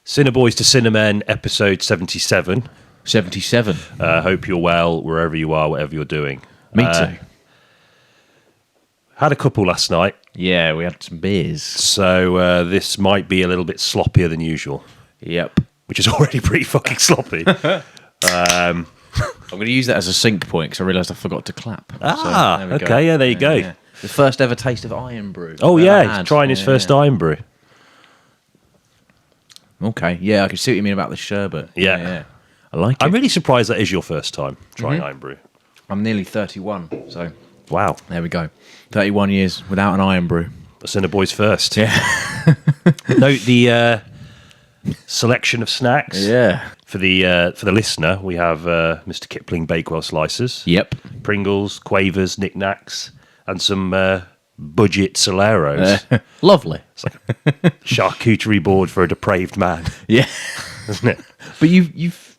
Cineboys to Cinemen, episode 77. 77. Hope you're well, wherever you are, whatever you're doing. Me too. Had a couple last night. Yeah, we had some beers. So this might be a little bit sloppier than usual. Yep. Which is already pretty fucking sloppy. I'm going to use that as a sync point because I realised I forgot to clap. Okay, yeah, there you go. Yeah. The first ever taste of iron brew. Oh, yeah, he's trying his first iron brew. Okay, yeah, I can see what you mean about the sherbet. Yeah. I like it. I'm really surprised that is your first time trying iron brew. I'm nearly 31, so Wow. there we go. 31 years without an iron brew. The Cineboys first. Yeah. Note the selection of snacks. Yeah. For the listener, we have Mr. Kipling Bakewell slices. Yep. Pringles, Quavers, Knick Knacks, and some budget Soleros. Lovely. It's like a charcuterie board for a depraved man, Yeah. isn't it? But you've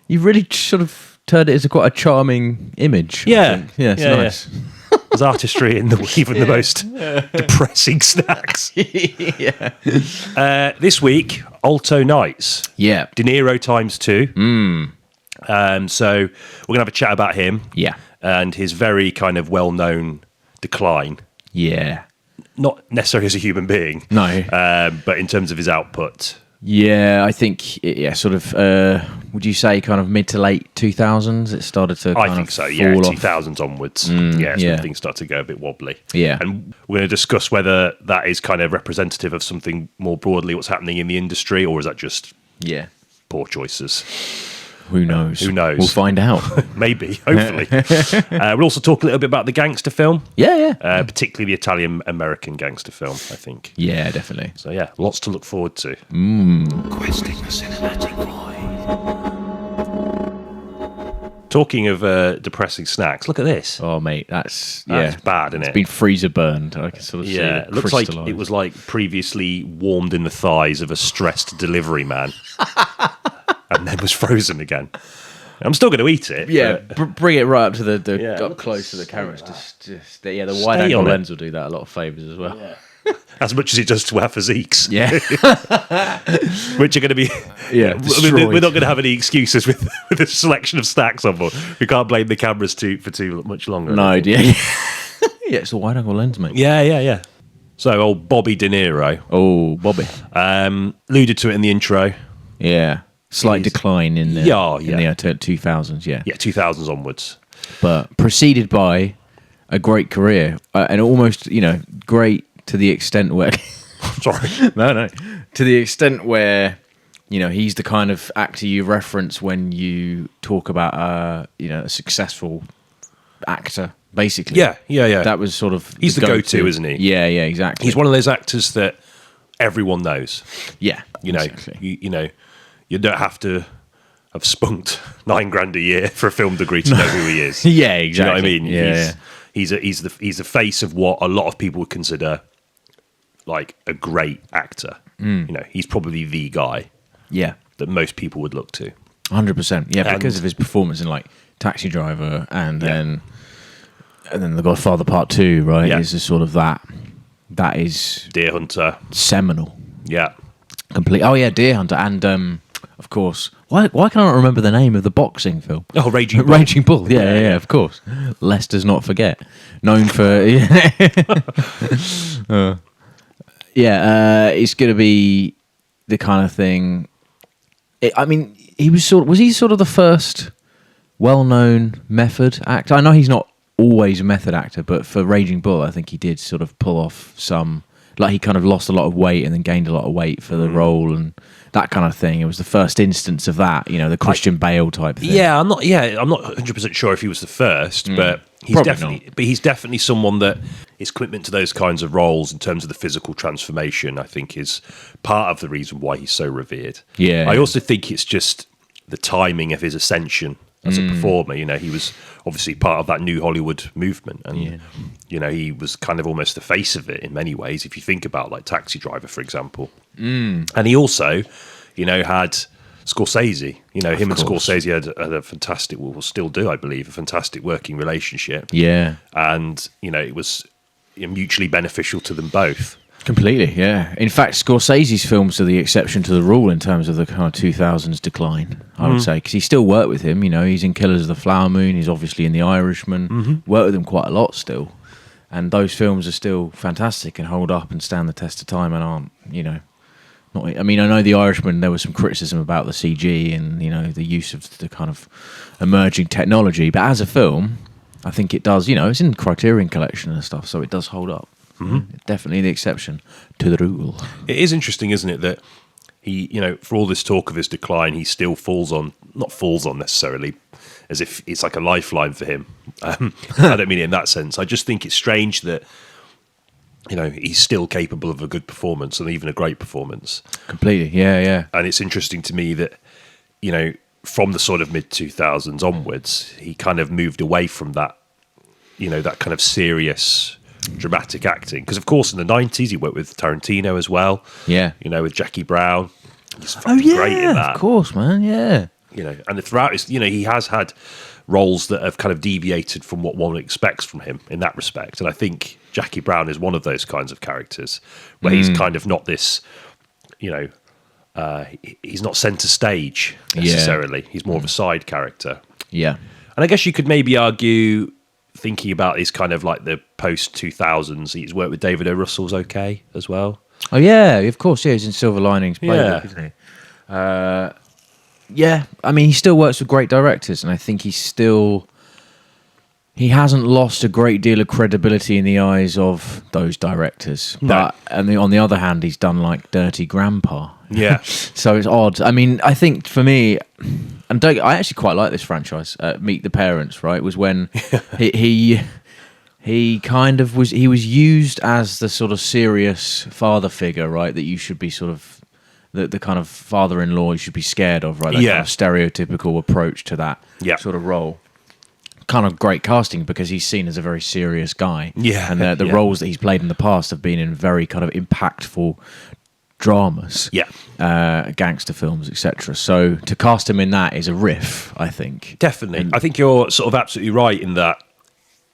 really sort of turned it into quite a charming image. I Yeah. think. Yeah, it's Yeah, nice. There's artistry in even the most depressing snacks. Yeah. This week, Alto Knights. Yeah. DeNiro times 2. So we're going to have a chat about him. Yeah. And his very kind of well-known decline. Yeah. Not necessarily as a human being. No. But in terms of his output. Yeah, I think, sort of, would you say kind of mid to late 2000s? It started to I think so, yeah, fall off. 2000s onwards. Things start to go a bit wobbly. Yeah. And we're going to discuss whether that is kind of representative of something more broadly, what's happening in the industry, or is that just Yeah. poor choices? Who knows? Who knows? We'll find out. Maybe, hopefully. We'll also talk a little bit about the gangster film. Yeah. Particularly the Italian-American gangster film, I think. Yeah, definitely. So, yeah, lots to look forward to. Questing the cinematic void. Talking of depressing snacks, look at this. Oh, mate, that's bad, isn't it? It's been freezer burned. I can sort of see Yeah, it. it looks like crystallised. it was like previously warmed in the thighs of a stressed delivery man. And then was frozen again. I'm still going to eat it. Yeah, but bring it right up to the Yeah, up look close to the camera. The wide Stay angle on it. lens will do that a lot of favours as well. as much as it does to our physiques, Yeah, which are going to be. yeah. I mean, destroyed. we're not going to have any excuses with a selection of snacks on board. We can't blame the cameras for too much longer. No idea. Yeah, it's a wide angle lens, mate. Yeah. So, old Bobby De Niro Oh, Bobby. alluded to it in the intro. Yeah, slight decline in the Yeah. 2000s. Yeah, Yeah, 2000s onwards. but preceded by a great career and almost great to the extent where Sorry. no to the extent where he's the kind of actor you reference when you talk about a successful actor, basically. Yeah. That was sort of He's the go-to, isn't he? Yeah, exactly. He's one of those actors that everyone knows. Yeah, Exactly. You don't have to have spunked $9,000 a year for a film degree to know who he is. Yeah, Do you know what I exactly. mean? Yeah. He's the face of what a lot of people would consider like a great actor. He's probably the guy Yeah, that most people would look to. 100%. Yeah, And- because of his performance in like Taxi Driver and then The Godfather Part 2, right? Yeah. Is just sort of that is Deer Hunter. seminal. Yeah. Complete. Oh yeah, Deer Hunter and of course. Why can't I remember the name of the boxing film? Oh, Raging Bull. Raging Bull. Yeah, of course. Lest does not forget. Known for it's going to be the kind of thing. Was he sort of the first well-known method actor? I know he's not always a method actor, but for Raging Bull, I think he did sort of pull off some. Like he kind of lost a lot of weight and then gained a lot of weight for the role and that kind of thing. It was the first instance of that, the Christian Bale type thing. Yeah, I'm not 100% sure if he was the first, but he's Probably definitely someone that his commitment to those kinds of roles in terms of the physical transformation, I think, is part of the reason why he's so revered. Yeah. I also think it's just the timing of his ascension as a performer. He was obviously part of that new Hollywood movement, and he was kind of almost the face of it in many ways. If you think about like Taxi Driver, for example, and he also, had Scorsese. Him and Scorsese had a fantastic, will still do, I believe, a fantastic working relationship. Yeah. And it was mutually beneficial to them both. Completely, yeah. In fact, Scorsese's films are the exception to the rule in terms of the kind of 2000s decline, I would say, because he still worked with him. You know, he's in Killers of the Flower Moon. He's obviously in The Irishman. Worked with him quite a lot still. And those films are still fantastic and hold up and stand the test of time and aren't, you know, not. I mean, I know The Irishman, there was some criticism about the CG and, you know, the use of the kind of emerging technology. But as a film, I think it does, you know, it's in the Criterion Collection and stuff, so it does hold up. Definitely the exception to the rule. It is interesting, isn't it, that he, you know, for all this talk of his decline, he still not falls on necessarily, as if it's like a lifeline for him. I don't mean it in that sense. I just think it's strange that, you know, he's still capable of a good performance and even a great performance. Completely, yeah. And it's interesting to me that, you know, from the sort of mid-2000s onwards, he kind of moved away from that, you know, that kind of serious dramatic acting, because of course in the 90s he worked with Tarantino as well, you know, with Jackie Brown. He's fucking great in that, of course, man. You know, and throughout his, you know, he has had roles that have kind of deviated from what one expects from him in that respect, and I think Jackie Brown is one of those kinds of characters where he's kind of not this, you know, he's not centre stage necessarily. He's more of a side character. And I guess you could maybe argue, thinking about his kind of like the post 2000s, he's worked with David O. Russell's okay as well. Oh yeah, of course. Yeah, he's in Silver Linings Playbook, isn't he? Yeah, I mean, he still works with great directors, and I think he hasn't lost a great deal of credibility in the eyes of those directors. But on the other hand, he's done like Dirty Grandpa. So it's odd. I mean, I think for me, and I actually quite like this franchise. Meet the Parents, right? Was when he kind of was used as the sort of serious father figure, right? That you should be sort of the kind of father-in-law you should be scared of, right? That kind of stereotypical approach to that sort of role. Kind of great casting because he's seen as a very serious guy. And the roles that he's played in the past have been in very kind of impactful dramas, gangster films, etc. So to cast him in that is a riff, I think. Definitely. I think you're sort of absolutely right in that,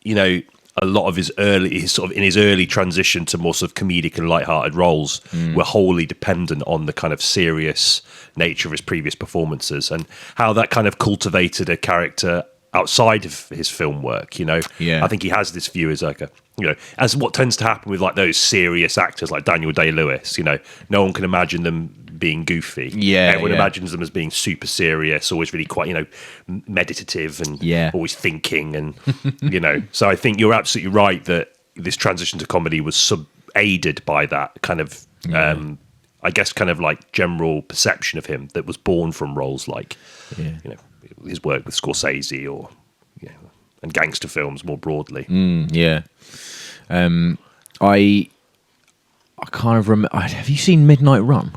you know, a lot of his early transition to more sort of comedic and lighthearted roles were wholly dependent on the kind of serious nature of his previous performances and how that kind of cultivated a character outside of his film work, you know. I think he has this view as like a, you know, as what tends to happen with like those serious actors like Daniel Day-Lewis, you know, no one can imagine them being goofy. Everyone imagines them as being super serious, always really quite, you know, meditative and always thinking and, you know. So I think you're absolutely right that this transition to comedy was aided by that kind of, I guess, kind of like general perception of him that was born from roles like, you know, his work with Scorsese or, you know, and gangster films more broadly. I kind of remember. Have you seen Midnight Run?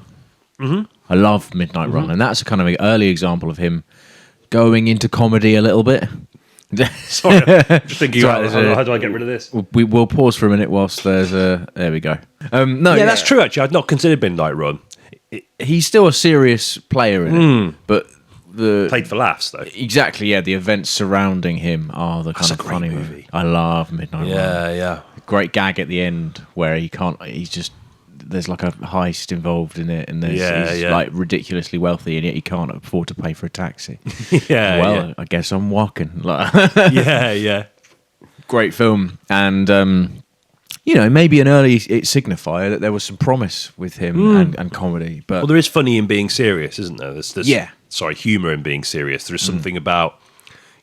I love Midnight Run, and that's a kind of an early example of him going into comedy a little bit. Sorry, I'm just thinking about how do I get rid of this? We'll pause for a minute whilst there's a. There we go. That's true. Actually, I'd not considered Midnight Run. He's still a serious player in it, but played for laughs though. Exactly. Yeah, the events surrounding him are the kind of funny movie. I love Midnight Run. Great gag at the end where he's just. There's like a heist involved in it, and he's like ridiculously wealthy, and yet he can't afford to pay for a taxi. I guess I'm walking. Great film, and you know, maybe an early signifier that there was some promise with him and comedy. But there is funny in being serious, isn't there? There's humour in being serious. There's something about,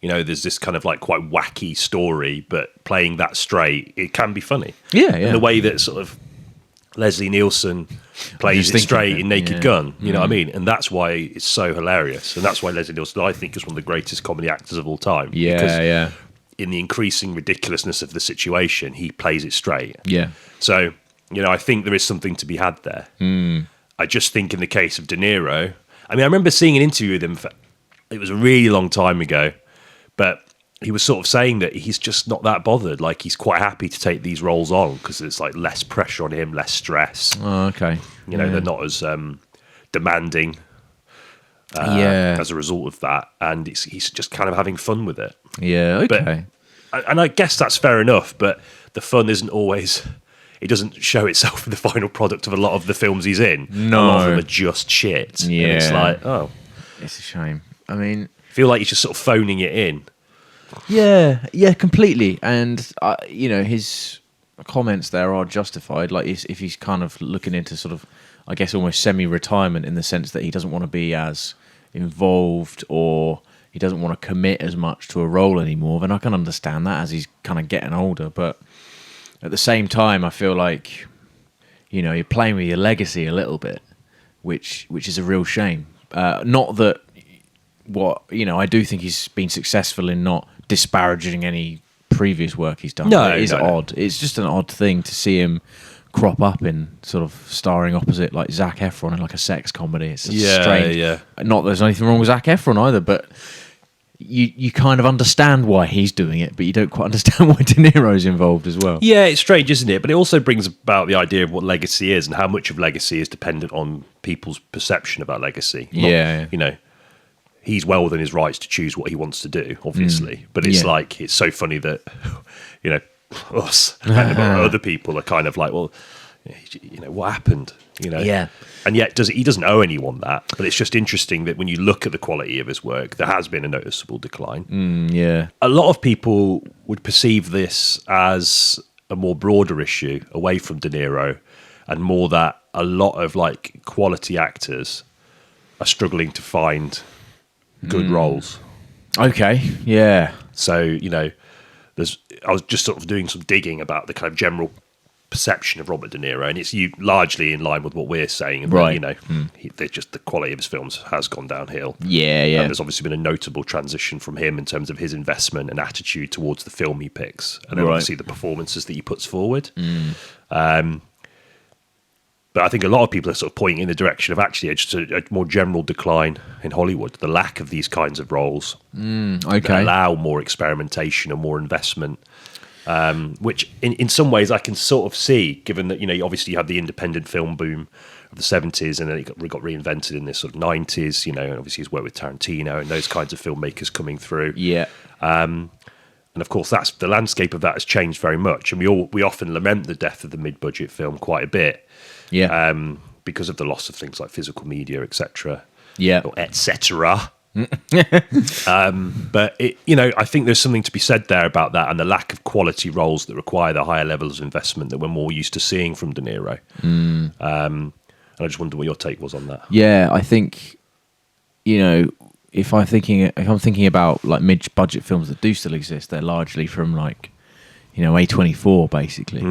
you know, there's this kind of like quite wacky story, but playing that straight, it can be funny. And the way that sort of Leslie Nielsen plays it straight in Naked Gun, you know what I mean? And that's why it's so hilarious. And that's why Leslie Nielsen, I think, is one of the greatest comedy actors of all time. Because in the increasing ridiculousness of the situation, he plays it straight. So, you know, I think there is something to be had there. I just think in the case of De Niro, I mean, I remember seeing an interview with him, it was a really long time ago, but he was sort of saying that he's just not that bothered. Like, he's quite happy to take these roles on because it's like less pressure on him, less stress. You know, they're not as demanding as a result of that. And he's just kind of having fun with it. But, and I guess that's fair enough, but the fun isn't always... it doesn't show itself in the final product of a lot of the films he's in. No. A lot of them are just shit. Yeah. And it's like, oh, It's a shame. I mean, I feel like he's just sort of phoning it in. yeah, completely. And his comments there are justified. Like, if he's kind of looking into sort of, I guess, almost semi-retirement in the sense that he doesn't want to be as involved or he doesn't want to commit as much to a role anymore, then I can understand that as he's kind of getting older. But at the same time, I feel like, you're playing with your legacy a little bit, which is a real shame. Not that I do think he's been successful in not disparaging any previous work he's done. No, It is odd. It's just an odd thing to see him crop up in sort of starring opposite like Zac Efron in like a sex comedy. It's strange. Yeah. Not that there's anything wrong with Zac Efron either, but you kind of understand why he's doing it, but you don't quite understand why De Niro's involved as well. Yeah, it's strange, isn't it? But it also brings about the idea of what legacy is and how much of legacy is dependent on people's perception about legacy. Yeah. He's well within his rights to choose what he wants to do, obviously. But it's like, it's so funny that, us and other people are kind of like, well, what happened? Yeah. And yet he doesn't owe anyone that. But it's just interesting that when you look at the quality of his work, there has been a noticeable decline. Yeah. A lot of people would perceive this as a more broader issue away from De Niro, and more that a lot of like quality actors are struggling to find good roles. Okay. Yeah. So, I was just sort of doing some digging about the kind of general perception of Robert De Niro, and it's largely in line with what we're saying. And right. Just the quality of his films has gone downhill. Yeah. And there's obviously been a notable transition from him in terms of his investment and attitude towards the film he picks, and then obviously the performances that he puts forward. But I think a lot of people are sort of pointing in the direction of actually just a more general decline in Hollywood, the lack of these kinds of roles that allow more experimentation and more investment, which in some ways I can sort of see, given that, obviously you had the independent film boom of the 70s, and then it got reinvented in this sort of 90s, and obviously he's worked with Tarantino and those kinds of filmmakers coming through. Yeah. And of course, that's the landscape of that has changed very much, and we often lament the death of the mid-budget film quite a bit. Yeah. Because of the loss of things like physical media, etc. Yeah. Or etc. But I think there's something to be said there about that, and the lack of quality roles that require the higher levels of investment that we're more used to seeing from De Niro. And I just wonder what your take was on that. Yeah, I think if I'm thinking about like mid-budget films that do still exist, they're largely from like A24 basically,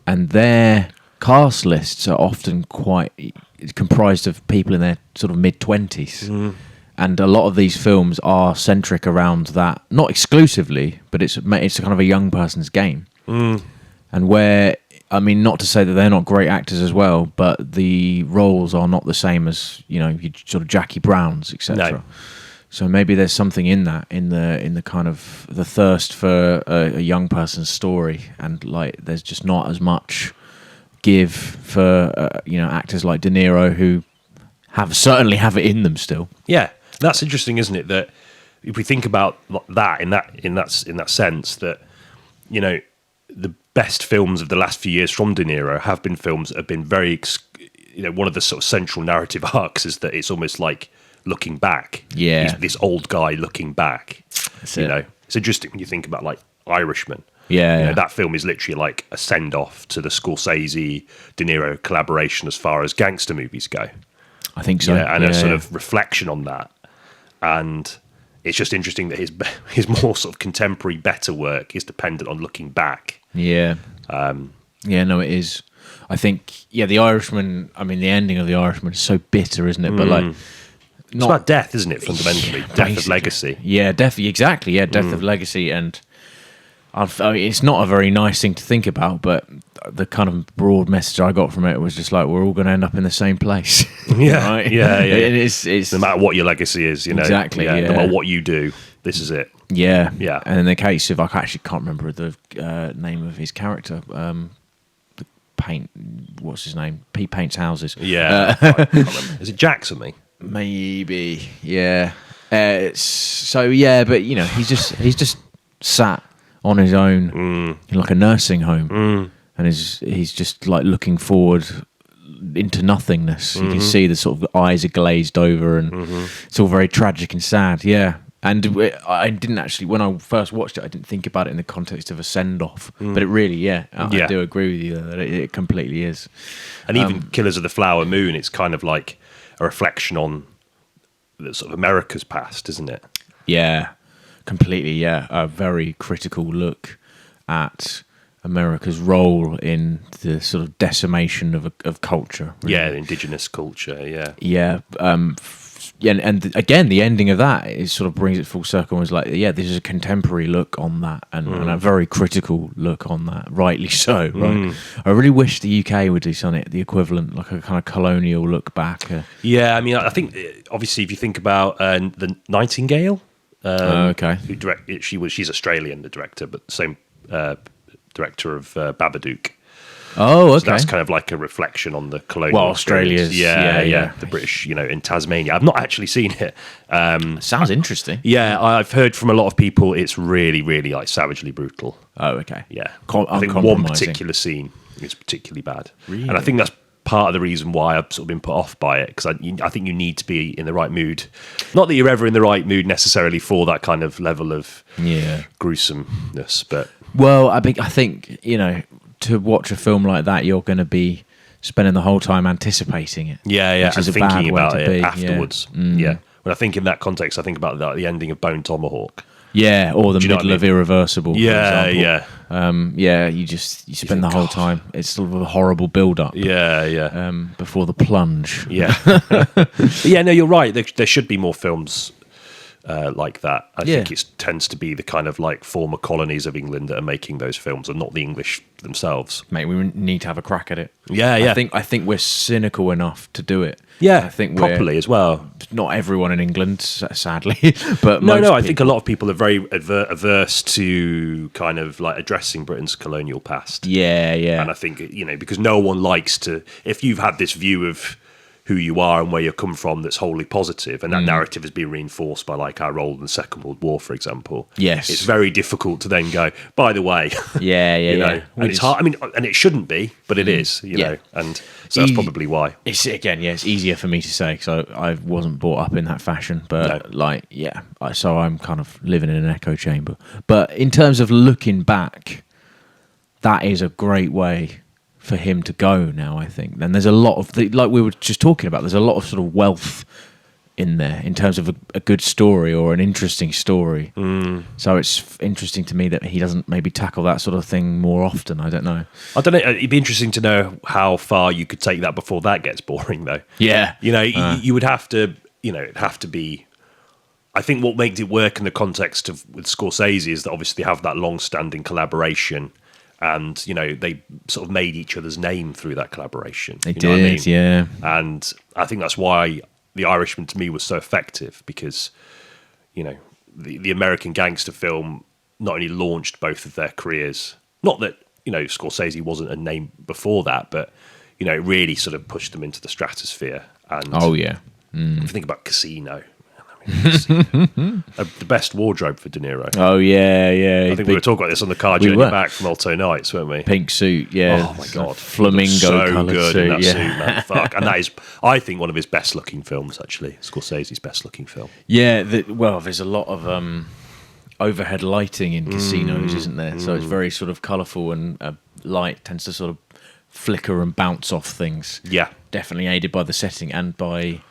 and their cast lists are often quite comprised of people in their sort of mid-20s. And a lot of these films are centric around that, not exclusively, but it's kind of a young person's game. And where, not to say that they're not great actors as well, but the roles are not the same as, sort of Jackie Browns, etc. No. So maybe there's something in that, in the kind of the thirst for a young person's story, and like there's just not as much for actors like De Niro, who certainly have it in them still. Yeah, that's interesting, isn't it? That if we think about that in that sense, that the best films of the last few years from De Niro have been films that have been very, one of the sort of central narrative arcs is that it's almost like looking back. Yeah, this old guy looking back. That's it's interesting when you think about like Irishman. Yeah, that film is literally like a send-off to the Scorsese De Niro collaboration as far as gangster movies go. I think so. And a sort of reflection on that. And it's just interesting that his more sort of contemporary, better work is dependent on looking back. Yeah. No, it is. I think, The Irishman, the ending of The Irishman is so bitter, isn't it? But like, it's about death, isn't it, fundamentally? Death of legacy. Yeah, exactly. Yeah, death of legacy. And it's not a very nice thing to think about, but the kind of broad message I got from it was just like, we're all going to end up in the same place. Yeah, right? yeah. It's no matter what your legacy is, Exactly, no matter what you do, this is it. Yeah. And in the case of, I actually can't remember the name of his character, what's his name? He paints houses. Yeah. I can't remember. Is it Jack something? Maybe. Yeah. But he's just sat on his own in like a nursing home, and he's just like looking forward into nothingness. You can see the sort of eyes are glazed over, and it's all very tragic and sad. Yeah. And I didn't actually, when I first watched it, I didn't think about it in the context of a send-off. But it really, I do agree with you that it completely is. And even Killers of the Flower Moon, it's kind of like a reflection on the sort of America's past, isn't it? Yeah, completely, yeah. A very critical look at America's role in the sort of decimation of culture. Really. Yeah, indigenous culture, yeah. Yeah, and again, the ending of that is sort of brings it full circle and was like, yeah, this is a contemporary look on that and a very critical look on that, rightly so, right? I really wish the UK would do something, the equivalent, like a kind of colonial look back. Yeah, I mean, I think, obviously, if you think about the Nightingale, okay. who she's Australian, the director, but the same director of Babadook. Oh, okay. So that's kind of like a reflection on the colonial Australia's, yeah, the British, in Tasmania. I've not actually seen it. Sounds interesting. Yeah, I've heard from a lot of people it's really, really like savagely brutal. Oh, okay. Yeah, I think one particular scene is particularly bad, really? And I think that's part of the reason why I've sort of been put off by it, because I think you need to be in the right mood. Not that you're ever in the right mood necessarily for that kind of level of gruesomeness, but well, I think to watch a film like that, you're going to be spending the whole time anticipating it. Yeah, which is and a bad thinking way about to it be. afterwards. Yeah. When I think in that context, I think about the ending of Bone Tomahawk. Yeah, or the Do you know middle what I of mean? Irreversible. For Yeah, example. You spend the whole time. It's sort of a horrible build-up. Yeah. Before the plunge. Yeah. Yeah, no, you're right. There should be more films like that. I think it tends to be the kind of like former colonies of England that are making those films and not the English themselves. Mate, we need to have a crack at it. Yeah. I think we're cynical enough to do it. Yeah, I think properly as well. Not everyone in England, sadly, but no. I think a lot of people are very averse to kind of like addressing Britain's colonial past. Yeah. And I think because no one likes to. If you've had this view of who you are and where you come from that's wholly positive, and that narrative has been reinforced by like our role in the Second World War, for example. Yes, it's very difficult to then go, by the way, yeah. And it's hard. I mean, and it shouldn't be, but it is, know, and so that's probably why. It's easier for me to say because I wasn't brought up in that fashion, but so I'm kind of living in an echo chamber. But in terms of looking back, that is a great way for him to go now, I think. And there's a lot of like we were just talking about, there's a lot of sort of wealth in there in terms of a good story or an interesting story. So it's interesting to me that he doesn't maybe tackle that sort of thing more often. I don't know. It'd be interesting to know how far you could take that before that gets boring, though. Yeah. You would have to, it'd have to be. I think what makes it work in the context of with Scorsese is that obviously they have that long-standing collaboration. And they sort of made each other's name through that collaboration. They did, what I mean? Yeah. And I think that's why The Irishman to me was so effective, because the American gangster film not only launched both of their careers. Not that Scorsese wasn't a name before that, but it really sort of pushed them into the stratosphere. And if you think about Casino. The best wardrobe for De Niro. Oh yeah. I think we were talking about this on the car journey back from Alto Knights, weren't we? Pink suit, yeah. Oh my god, flamingo so coloured good suit, in that suit, man. Fuck, and that is, I think, one of his best looking films. Actually, Scorsese's best looking film. Yeah, there's a lot of overhead lighting in casinos, isn't there? So it's very sort of colourful, and light tends to sort of flicker and bounce off things. Yeah, definitely aided by the setting and by.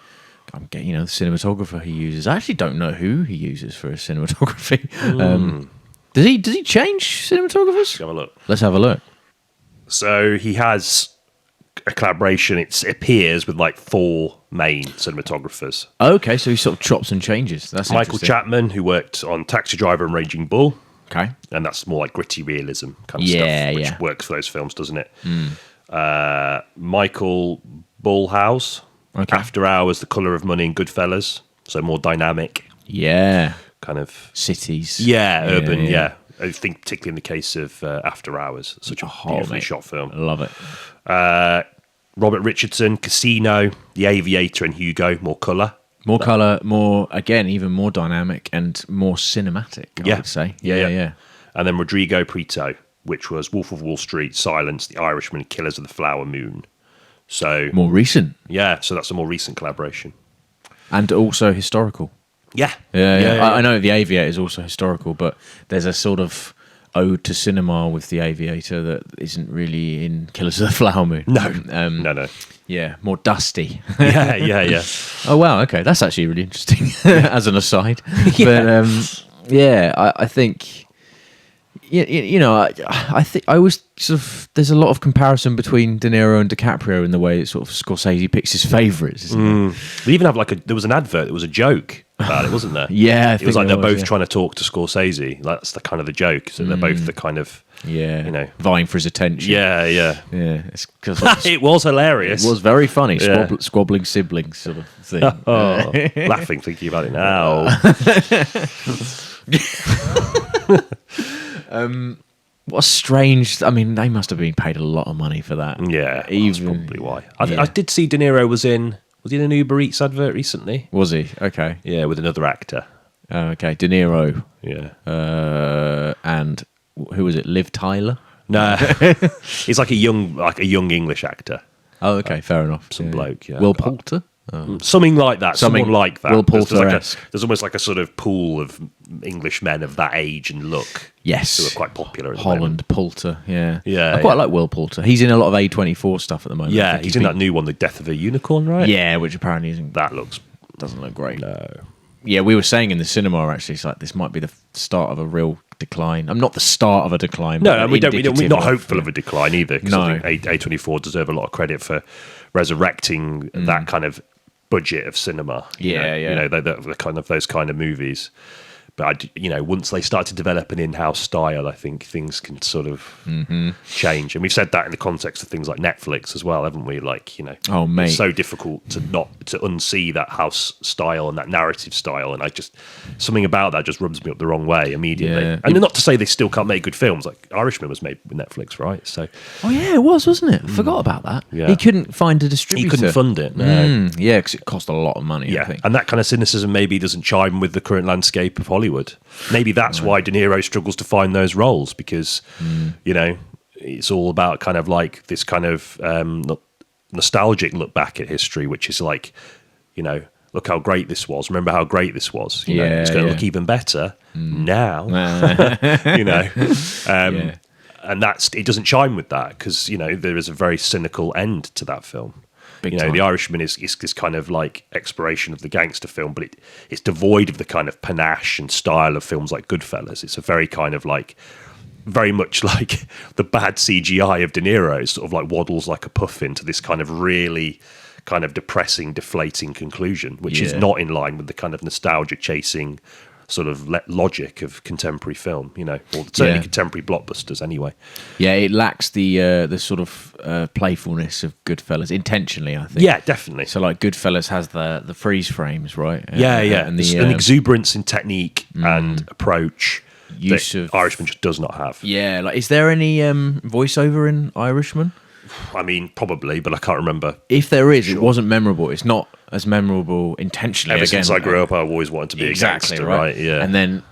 I'm getting, the cinematographer he uses. I actually don't know who he uses for his cinematography. Does he change cinematographers? Let's have a look. Let's have a look. So he has a collaboration. It appears with like 4 main cinematographers. Okay, so he sort of chops and changes. That's Michael Chapman, who worked on Taxi Driver and Raging Bull. Okay, and that's more like gritty realism kind of stuff, which works for those films, doesn't it? Michael Bullhouse. Okay. After Hours, The Colour of Money, and Goodfellas. So more dynamic. Yeah. Kind of cities. Yeah, urban, yeah. I think particularly in the case of After Hours, such a beautifully shot film. I love it. Robert Richardson, Casino, The Aviator, and Hugo, more colour. More colour, more, again, even more dynamic and more cinematic, I would say. Yeah. And then Rodrigo Prieto, which was Wolf of Wall Street, Silence, The Irishman, Killers of the Flower Moon. So More recent. yeah, so that's a more recent collaboration. And also historical. Yeah, Yeah. I know The Aviator is also historical, but there's a sort of ode to cinema with The Aviator that isn't really in Killers of the Flower Moon. No, Um, no. Yeah, more dusty. Yeah. Oh, wow, okay. That's actually really interesting as an aside. But, I think... You know, I think I always sort of there's a lot of comparison between De Niro and DiCaprio in the way that sort of Scorsese picks his favourites. Isn't They even have there was an advert. There was a joke about it, wasn't there? Yeah, I it think was like there they're was, both yeah. trying to talk to Scorsese. That's the kind of the joke. So they're both the kind of Yeah, you know, vying for his attention. yeah. Yeah. It's 'cause It was hilarious. it was very funny, Yeah. squabbling siblings sort of thing. Oh, laughing thinking about it now. What a strange. I mean, they must have been paid a lot of money for that. Yeah, that's Even- probably why. yeah. I did see De Niro was he in an Uber Eats advert recently? Was he? Okay. Yeah, with another actor. Okay. De Niro. Yeah. And who was it? Liv Tyler? No, he's like a young English actor. Oh, okay. Fair enough. Some bloke, yeah. Will Poulter? Something like that. Something Someone like that. Will There's like Poulter-esque. there's almost like a sort of pool of English men of that age and look. Yes. Who are quite popular at the moment. Holland, Poulter, yeah. Yeah, I quite yeah. like Will Poulter. He's in a lot of A24 stuff at the moment. I Yeah, think he's in that new one, The Death of a Unicorn, right? Yeah, which apparently isn't, That looks... doesn't look great. No. Yeah, we were saying in the cinema, actually, it's like this might be the start of a real decline. I'm not the start of a decline. No, but and we're not indicative hopeful of a decline either, because No. I think A24 deserve a lot of credit for resurrecting that kind of budget of cinema. Yeah, yeah. You know, the kind of those kind of movies. But once they start to develop an in-house style, I think things can sort of change. And we've said that in the context of things like Netflix as well, haven't we? Like, Oh, mate. it's so difficult to unsee that house style and that narrative style. And something about that just rubs me up the wrong way immediately. Yeah. And not to say they still can't make good films. Like Irishman was made with Netflix, right? So Oh, yeah, it was, wasn't it? I forgot about that. Yeah. He couldn't find a distributor. he couldn't fund it. No. Yeah, because it cost a lot of money, I Yeah, think. and that kind of cynicism maybe doesn't chime with the current landscape of Hollywood. Maybe that's why De Niro struggles to find those roles, because it's all about kind of like this kind of nostalgic look back at history, which is like, look how great this was. Remember how great this was. You know, Yeah, it's going to yeah. look even better now. Yeah. And it doesn't chime with that, because there is a very cynical end to that film. Big time. The Irishman is this kind of like exploration of the gangster film, but it's devoid of the kind of panache and style of films like Goodfellas. It's a very kind of like, very much like the bad CGI of De Niro. It sort of like waddles like a puffin to this kind of really kind of depressing, deflating conclusion, which is Yeah. not in line with the kind of nostalgia chasing sort of logic of contemporary film, or certainly Yeah. contemporary blockbusters anyway. Yeah, it lacks the sort of playfulness of Goodfellas intentionally, I think. Yeah, definitely. So like Goodfellas has the freeze frames, right? Yeah. And There's the an exuberance in technique and approach use that of- Irishman just does not have. yeah, like is there any voiceover in Irishman? I mean, probably, but I can't remember. If there is, it wasn't memorable. It's not as memorable intentionally. Ever again, since I grew up, I've always wanted to be exactly a gangster, right? Yeah. And then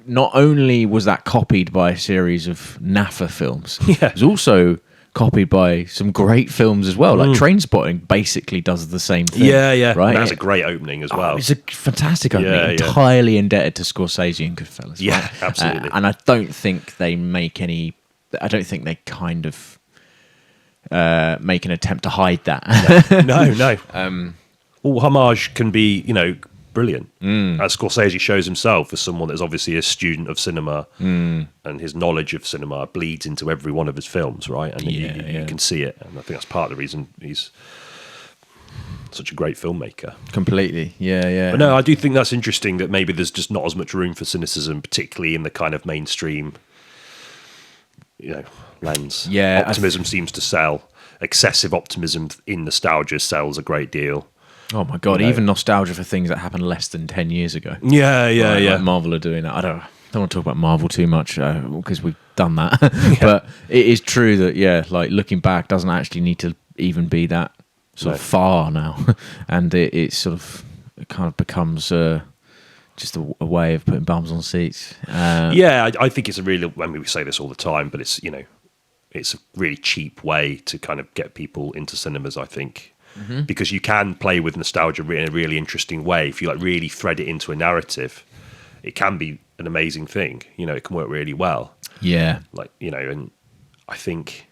not only was that copied by a series of NAFA films, Yeah. it was also copied by some great films as well. Like Trainspotting basically does the same thing. yeah. Right. That's a great opening as well. It's a fantastic opening, Yeah, yeah. entirely indebted to Scorsese and Goodfellas. Yeah, right? absolutely. And I don't think they make any. I don't think they kind of make an attempt to hide that. No. All homage can be, brilliant. As Scorsese shows himself as someone that's obviously a student of cinema, and his knowledge of cinema bleeds into every one of his films, right? And you can see it. And I think that's part of the reason he's such a great filmmaker. Completely. Yeah. But no, I do think that's interesting that maybe there's just not as much room for cynicism, particularly in the kind of mainstream, lens. Yeah, Optimism seems to sell. Excessive optimism in nostalgia sells a great deal. Oh my god! Even nostalgia for things that happened less than 10 years ago. Yeah. Like Marvel are doing that. I don't want to talk about Marvel too much because we've done that. But it is true that like looking back doesn't actually need to even be that sort of far now, and it kind of becomes just a way of putting bums on seats. I think it's a really. I mean, we say this all the time, but it's it's a really cheap way to kind of get people into cinemas. I think because you can play with nostalgia in a really interesting way. If you like really thread it into a narrative, it can be an amazing thing. It can work really well. Yeah, and I think.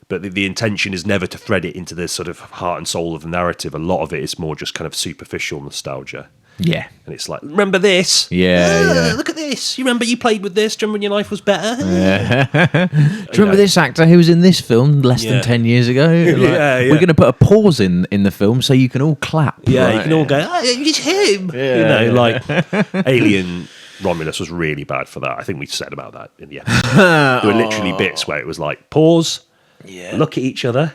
But the intention is never to thread it into the sort of heart and soul of the narrative. A lot of it is more just kind of superficial nostalgia. Yeah. And it's like, remember this? Yeah. Look at this. You remember you played with this? Do you remember when your life was better? Yeah. Do you remember this actor who was in this film less than 10 years ago? We're going to put a pause in the film so you can all clap. Yeah, right? you can all go, oh, it's him. Yeah. Alien Romulus was really bad for that. I think we said about that in the episode. There were literally bits where it was like, pause. Yeah. Look at each other.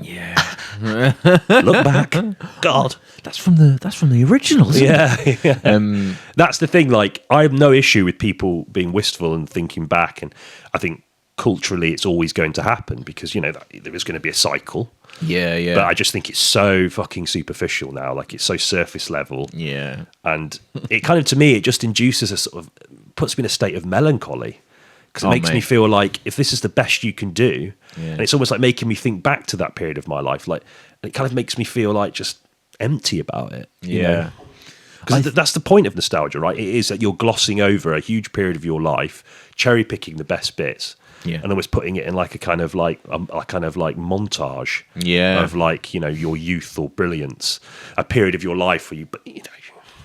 Yeah. Look back. God. That's from the original. Yeah. That's the thing. Like, I have no issue with people being wistful and thinking back. And I think culturally it's always going to happen because, there is going to be a cycle. Yeah. But I just think it's so fucking superficial now. Like, it's so surface level. Yeah. And it kind of, to me, it just induces a sort of, puts me in a state of melancholy. Because it makes me feel like if this is the best you can do, and it's almost like making me think back to that period of my life, like it kind of makes me feel like just empty about it. Yeah, because that's the point of nostalgia, right? It is that you're glossing over a huge period of your life, cherry picking the best bits, and almost putting it in like a kind of like montage, of like your youth or brilliance, a period of your life where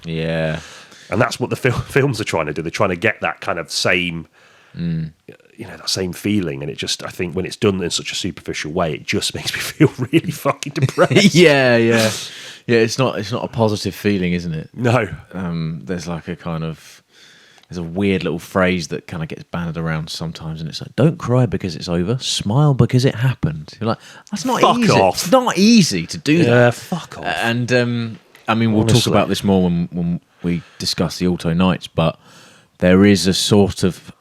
and that's what the films are trying to do. They're trying to get that kind of same. That same feeling, and it just, I think when it's done in such a superficial way, it just makes me feel really fucking depressed. yeah. It's not a positive feeling, isn't it? No. There's like there's a weird little phrase that kind of gets bandied around sometimes, and it's like, don't cry because it's over, smile because it happened. You're like, that's not fuck easy. Off. It's not easy to do that. Yeah, fuck off. And I mean, we'll talk about this more when we discuss the Alto Knights, but there is a sort of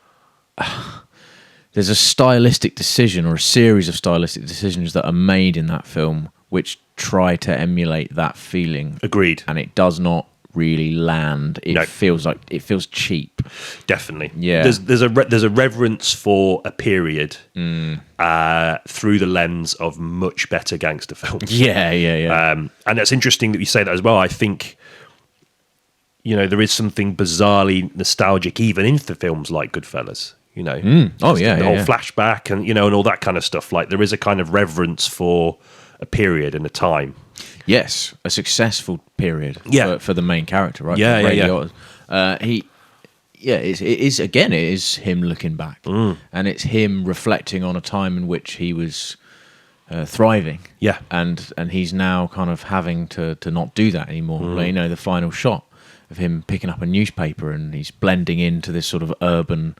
there's a stylistic decision or a series of stylistic decisions that are made in that film which try to emulate that feeling. Agreed. And it does not really land. It feels cheap. Definitely. Yeah. There's a reverence for a period through the lens of much better gangster films. Yeah. And it's interesting that you say that as well. I think there is something bizarrely nostalgic even in the films like Goodfellas. The whole flashback and and all that kind of stuff. Like there is a kind of reverence for a period and a time. Yes, a successful period. For the main character, right? It is him looking back, and it's him reflecting on a time in which he was thriving. Yeah, and he's now kind of having to not do that anymore. Like, the final shot of him picking up a newspaper and he's blending into this sort of urban,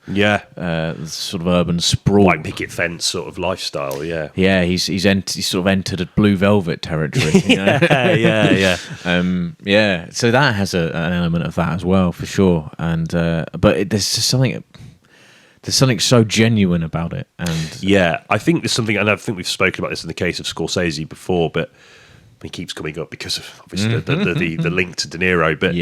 urban sprawl, white picket fence sort of lifestyle. He's sort of entered a blue velvet territory. So that has an element of that as well, for sure. And but there's just something. There's something so genuine about it, and I think there's something, and I think we've spoken about this in the case of Scorsese before, but he keeps coming up because of obviously the link to De Niro. But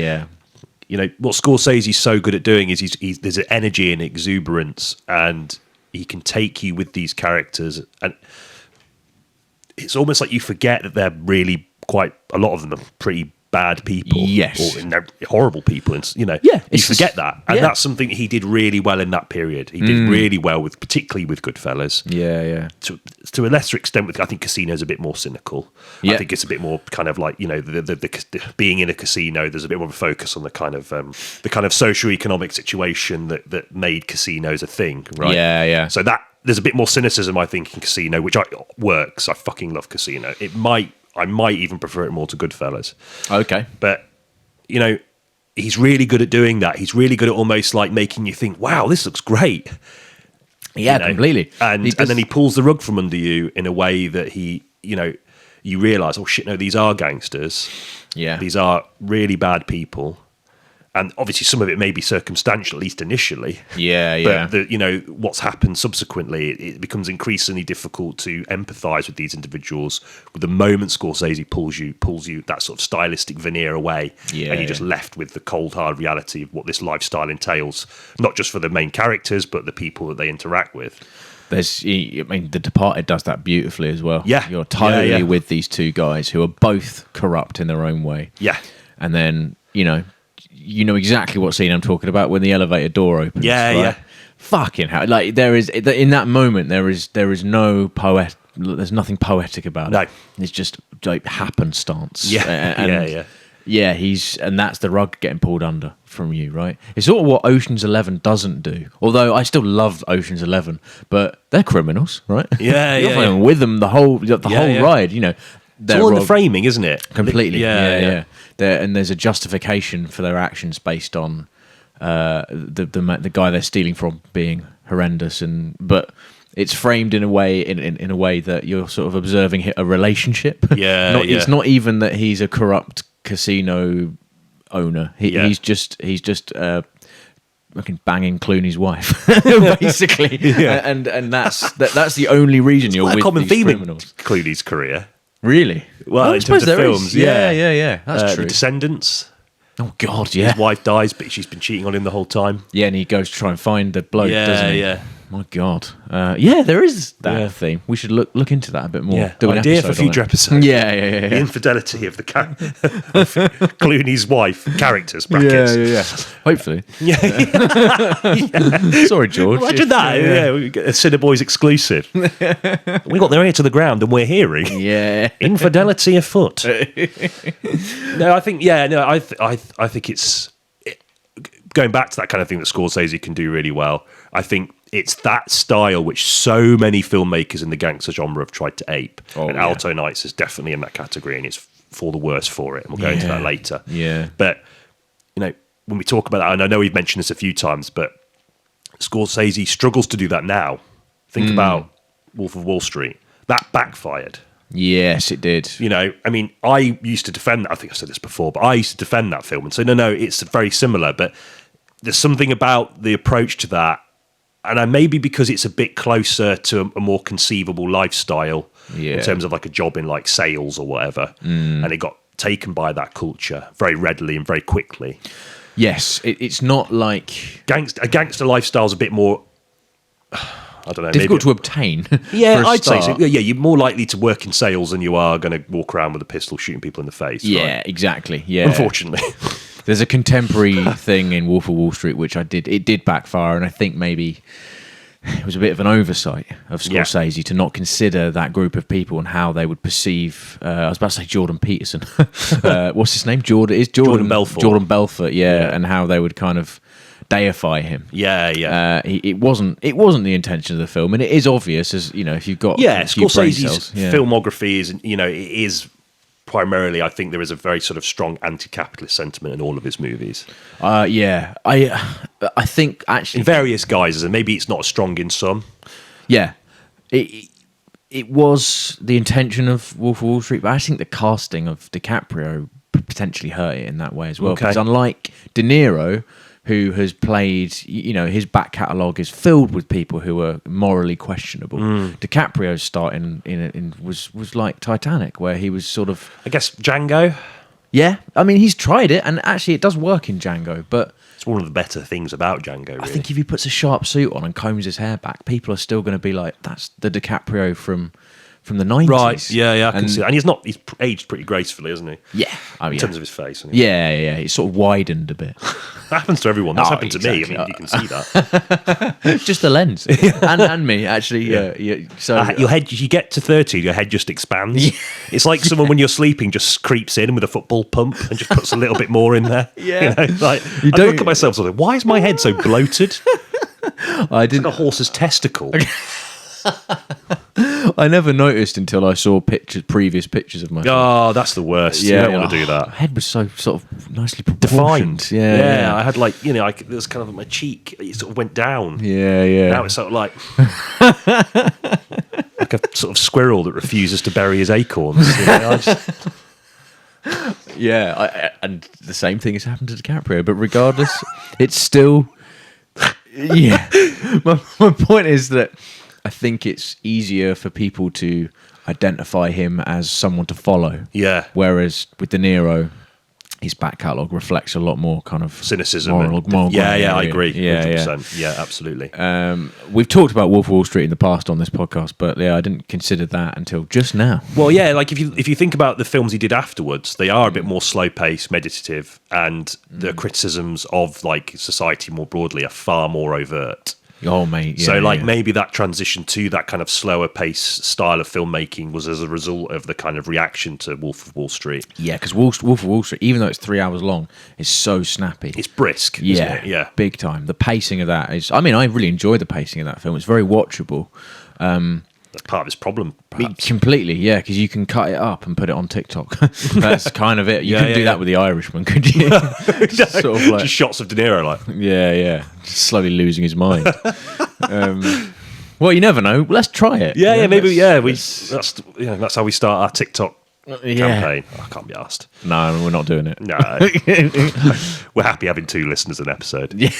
what Scorsese's so good at doing is there's an energy and exuberance, and he can take you with these characters, and it's almost like you forget that they're really a lot of them are pretty bad people, or they're horrible people, and you forget that, and that's something he did really well in that period. He did really well particularly with Goodfellas. To a lesser extent, I think Casino's a bit more cynical. I think it's a bit more kind of like the being in a casino. There's a bit more of a focus on the kind of socio-economic situation that made casinos a thing, right? So that there's a bit more cynicism, I think, in Casino, which works. I fucking love Casino. I might even prefer it more to Goodfellas. Okay. But, he's really good at doing that. He's really good at almost like making you think, wow, this looks great. Yeah, completely. And then he pulls the rug from under you in a way that you realise, oh shit, no, these are gangsters. Yeah. These are really bad people. And obviously, some of it may be circumstantial, at least initially. Yeah. But what's happened subsequently, it becomes increasingly difficult to empathise with these individuals. With the moment Scorsese pulls you that sort of stylistic veneer away, and you're just left with the cold, hard reality of what this lifestyle entails, not just for the main characters, but the people that they interact with. The Departed does that beautifully as well. Yeah. You're totally with these two guys who are both corrupt in their own way. Yeah. And then, you know exactly what scene I'm talking about when the elevator door opens. Yeah, right? yeah. Fucking hell. Like, there is, in that moment, there is no there's nothing poetic about No. it. It's just like happenstance. Yeah. And, yeah, and that's the rug getting pulled under from you, right? It's sort of what Ocean's 11 doesn't do. Although I still love Ocean's 11, but they're criminals, right? Yeah, You're yeah, fucking with them the whole ride, you know. It's all in the framing, isn't it? Completely. Yeah. And there's a justification for their actions based on the guy they're stealing from being horrendous, but it's framed in a way in a way that you're sort of observing a relationship. Yeah, It's not even that he's a corrupt casino owner. He's just fucking banging Clooney's wife, basically. And that's the only reason you're with common these theme criminals. in Clooney's career. Really? Well, in terms of films, yeah. That's true. The Descendants. Oh God, yeah. His wife dies, but she's been cheating on him the whole time. Yeah, and he goes to try and find the bloke, doesn't he? Yeah. My God. There is that theme. We should look into that a bit more. Yeah. Do an Idea for episode on future it. episodes. Yeah. The infidelity of the of Clooney's wife, characters, brackets. Yeah. Hopefully. Yeah. Sorry, George. Imagine that. Yeah, we get a Cineboys exclusive. We got their ear to the ground and we're hearing. Yeah. Infidelity afoot. No, I think. I think it's going back to that kind of thing that Scorsese can do really well. I think it's that style which so many filmmakers in the gangster genre have tried to ape. Alto Knights is definitely in that category, and it's for the worse for it. And we'll go into that later. Yeah. But, when we talk about that, and I know we've mentioned this a few times, but Scorsese struggles to do that now. Think about Wolf of Wall Street. That backfired. Yes, it did. I used to defend that. I think I said this before, but I used to defend that film and say, no, it's very similar. But there's something about the approach to that, and maybe because it's a bit closer to a more conceivable lifestyle in terms of like a job in like sales or whatever, and it got taken by that culture very readily and very quickly. Yes, it's not like a gangster lifestyle is a bit more. I don't know. Difficult to obtain. Yeah, I'd say so. Yeah, you're more likely to work in sales than you are going to walk around with a pistol shooting people in the face. Yeah, right? Exactly. Yeah, unfortunately. There's a contemporary thing in Wolf of Wall Street which it did backfire, and I think maybe it was a bit of an oversight of Scorsese to not consider that group of people and how they would perceive. I was about to say Jordan Peterson. What's his name? Jordan Belfort. Jordan Belfort. Yeah, and how they would kind of deify him. Yeah. It wasn't the intention of the film, and it is obvious as if you've got Scorsese's filmography is it is primarily, I think there is a very sort of strong anti-capitalist sentiment in all of his movies. I think actually in various guises, and maybe it's not as strong in some. Yeah, it was the intention of Wolf of Wall Street, but I think the casting of DiCaprio potentially hurt it in that way as well. Okay. Because unlike De Niro, who has played, his back catalogue is filled with people who are morally questionable. DiCaprio's start was like Titanic, where he was sort of, I guess, Django. Yeah, I mean, he's tried it, and actually it does work in Django, but it's one of the better things about Django, really. I think if he puts a sharp suit on and combs his hair back, people are still going to be like, that's the DiCaprio from the 90s. Right, yeah, I can see that. And he's aged pretty gracefully, hasn't he? Yeah. In terms of his face. Anyway. Yeah, it's sort of widened a bit. That happens to everyone. That's happened to me. I mean, you can see that. Just the lens. and me, actually. Yeah. So your head, you get to 30, your head just expands. Yeah. It's like someone when you're sleeping just creeps in with a football pump and just puts a little bit more in there. Yeah. I look at myself sort of, why is my head so bloated? It's like a horse's testicle. I never noticed until I saw previous pictures of myself. Oh, that's the worst. Yeah, you don't want to do that. My head was so sort of nicely proportioned. Defined. Yeah. I had it was kind of my cheek. It sort of went down. Yeah. Now it's sort of like like a sort of squirrel that refuses to bury his acorns. And the same thing has happened to DiCaprio. But regardless, it's still, yeah. My point is that I think it's easier for people to identify him as someone to follow. Yeah. Whereas with De Niro, his back catalogue reflects a lot more kind of cynicism. moral I agree. Yeah, 100%. Yeah, absolutely. We've talked about Wolf of Wall Street in the past on this podcast, but I didn't consider that until just now. Well, yeah, like if you think about the films he did afterwards, they are a bit more slow-paced, meditative, and the criticisms of like society more broadly are far more overt. Oh, mate. Yeah, So, maybe that transition to that kind of slower pace style of filmmaking was as a result of the kind of reaction to Wolf of Wall Street. Yeah, because Wolf of Wall Street, even though it's 3 hours long, is so snappy. It's brisk, isn't it? Yeah. Big time. The pacing of that is... I mean, I really enjoy the pacing of that film. It's very watchable. That's part of his problem, perhaps. Completely, yeah, because you can cut it up and put it on TikTok. That's kind of it. You couldn't do that with The Irishman, could you? Sort of like, just shots of De Niro, like. Yeah. Just slowly losing his mind. Well, you never know. Let's try it. Yeah, maybe. That's how we start our TikTok campaign. I can't be asked. No, we're not doing it. No, we're happy having 2 listeners an episode. Yeah.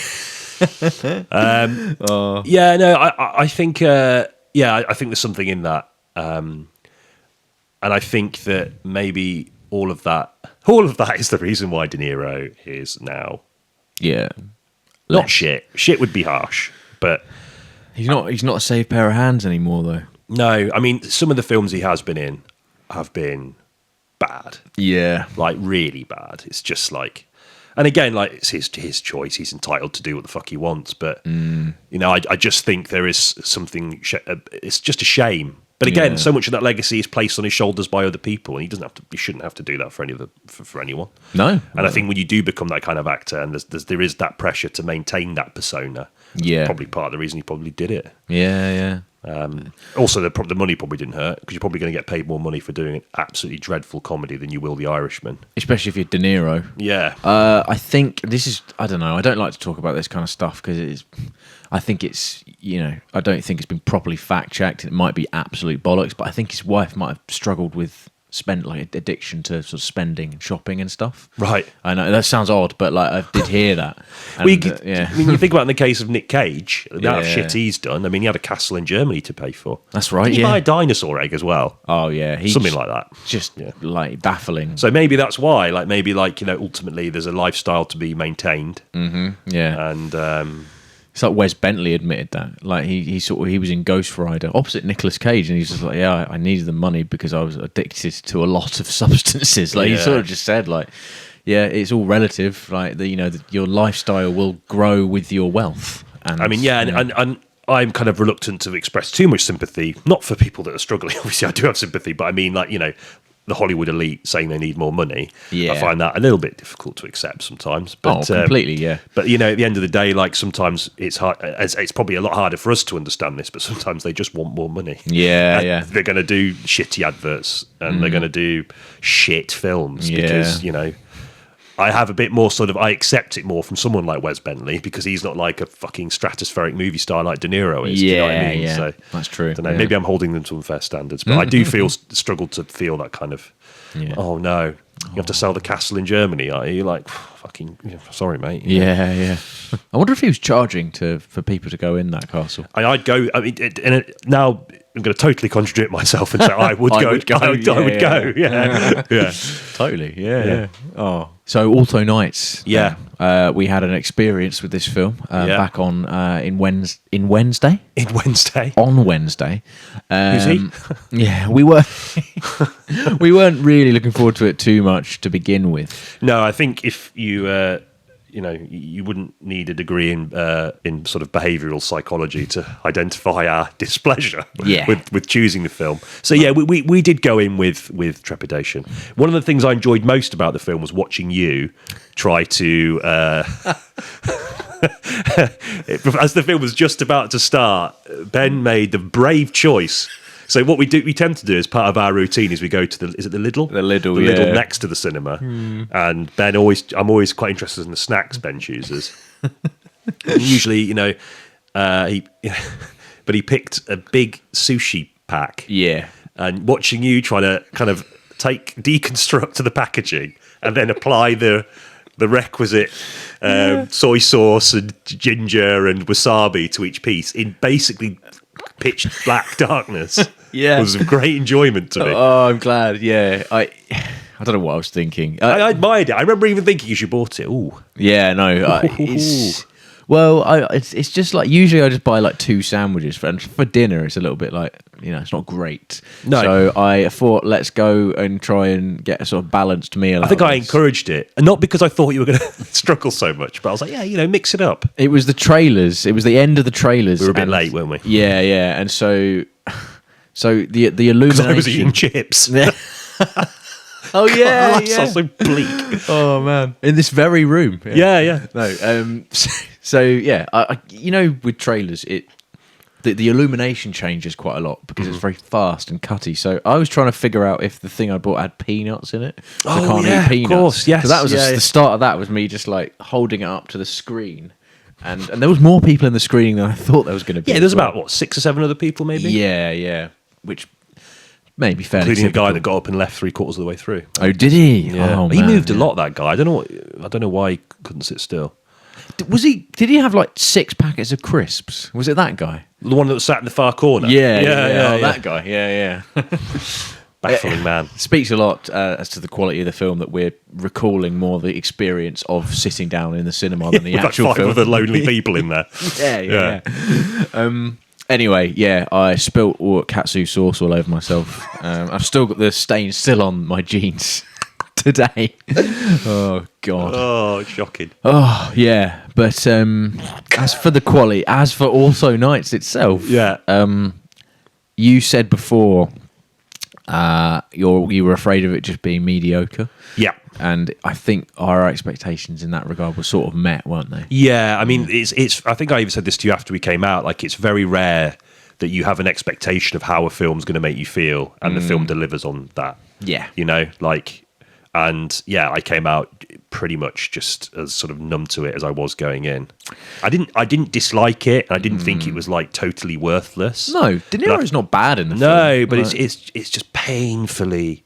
I think. I think there's something in that, and I think that maybe all of that is the reason why De Niro is now. Yeah. Not shit. Shit would be harsh, but he's not a safe pair of hands anymore, though. No, I mean some of the films he has been in have been bad. Yeah, like really bad. It's just like, and again, like it's his choice. He's entitled to do what the fuck he wants. But I just think there is something. It's just a shame. But again, so much of that legacy is placed on his shoulders by other people, and he shouldn't have to do that for anyone. No, and I think when you do become that kind of actor, and there is that pressure to maintain that persona. Yeah, probably part of the reason he probably did it. Yeah. Also, the money probably didn't hurt because you're probably going to get paid more money for doing an absolutely dreadful comedy than you will The Irishman. Especially if you're De Niro. Yeah. I think this is... I don't know. I don't like to talk about this kind of stuff because I think it's... I don't think it's been properly fact-checked. It might be absolute bollocks, but I think his wife might have struggled with addiction to sort of spending and shopping and stuff. Right. I know that sounds odd, but I did hear that. And, I mean, you think about it in the case of Nick Cage, the amount of shit he's done. I mean, he had a castle in Germany to pay for. That's right. Did he buy a dinosaur egg as well? Oh yeah, something like that. Just like baffling. So maybe that's why. Ultimately, there's a lifestyle to be maintained. Mm-hmm. Yeah. And it's like Wes Bentley admitted that. Like he was in Ghost Rider opposite Nicolas Cage, and he's just like, I needed the money because I was addicted to a lot of substances. Like he sort of just said, like, it's all relative. Like your lifestyle will grow with your wealth. And I mean, and I'm kind of reluctant to express too much sympathy, not for people that are struggling. Obviously, I do have sympathy, but I mean, the Hollywood elite saying they need more money. Yeah. I find that a little bit difficult to accept sometimes. But, completely, yeah. But, at the end of the day, sometimes it's hard. It's probably a lot harder for us to understand this, but sometimes they just want more money. Yeah. They're going to do shitty adverts and they're going to do shit films because, I have a bit more I accept it more from someone like Wes Bentley because he's not like a fucking stratospheric movie star like De Niro is. Yeah, do you know what I mean? So, that's true. I don't know, maybe I'm holding them to unfair standards, but I do struggle to feel that kind of, oh no, you have to sell the castle in Germany, are you? Like, fucking, sorry, mate. Yeah. I wonder if he was charging for people to go in that castle. I'd go, now I'm going to totally contradict myself and say I would go. I would go. Yeah. Totally. Yeah. Oh. So Alto Knights. Yeah. We had an experience with this film back on on Wednesday. Who's he? Yeah, we weren't really looking forward to it too much to begin with. No, I think if you you wouldn't need a degree in sort of behavioural psychology to identify our displeasure with choosing the film. So we did go in with trepidation. One of the things I enjoyed most about the film was watching you try to as the film was just about to start, Ben made the brave choice. So what we tend to do as part of our routine is we go to the Lidl? The Lidl next to the cinema. And I'm always quite interested in the snacks Ben chooses. And usually, but he picked a big sushi pack. Yeah. And watching you try to kind of deconstruct the packaging and then apply the requisite soy sauce and ginger and wasabi to each piece in basically pitch black darkness. Yeah. It was of great enjoyment to me. Oh, I'm glad. Yeah, I don't know what I was thinking. I admired it. I remember even thinking you should bought it. Ooh. Yeah, no, it's just like usually I just buy like 2 sandwiches for dinner. It's a little bit like, it's not great. No. So I thought let's go and try and get a sort of balanced meal. I think I encouraged it, and not because I thought you were going to struggle so much, but I was like, yeah, mix it up. It was the trailers. It was the end of the trailers. We were a bit late, weren't we? Yeah, yeah, and so the illumination. Because I was eating chips. Oh yeah, That sounds so bleak. Oh man, in this very room. Yeah. No. So yeah, I with trailers, the illumination changes quite a lot because it's very fast and cutty. So I was trying to figure out if the thing I bought had peanuts in it. So I can't eat peanuts. Of course, yes. So that was the start of that. Was me just like holding it up to the screen, and there was more people in the screening than I thought there was going to be. Yeah, there's about 6 or 7 other people, maybe. Yeah, which. Maybe fairly including typical. a guy that got up and left 3/4 of the way through. Oh, did he? Yeah. Oh, He man, moved a lot. That guy. I don't know why he couldn't sit still. Did he have like 6 packets of crisps? Was it that guy? The one that was sat in the far corner. Yeah. yeah. That guy. Yeah. Baffling man. Speaks a lot as to the quality of the film that we're recalling more the experience of sitting down in the cinema than the With actual like 5 film. other lonely people in there. Yeah. Anyway, I spilt katsu sauce all over myself. I've still got the stain still on my jeans today. Oh God. Oh, shocking. Oh yeah, but as for the quality, as for Alto Knights itself, you said before you were afraid of it just being mediocre. Yeah. And I think our expectations in that regard were sort of met, weren't they? Yeah, I mean, it's. I think I even said this to you after we came out. Like, it's very rare that you have an expectation of how a film's going to make you feel, and the film delivers on that. Yeah, and I came out pretty much just as sort of numb to it as I was going in. I didn't dislike it. I didn't think it was like totally worthless. No, De Niro's not bad in the film. No, but it's just painfully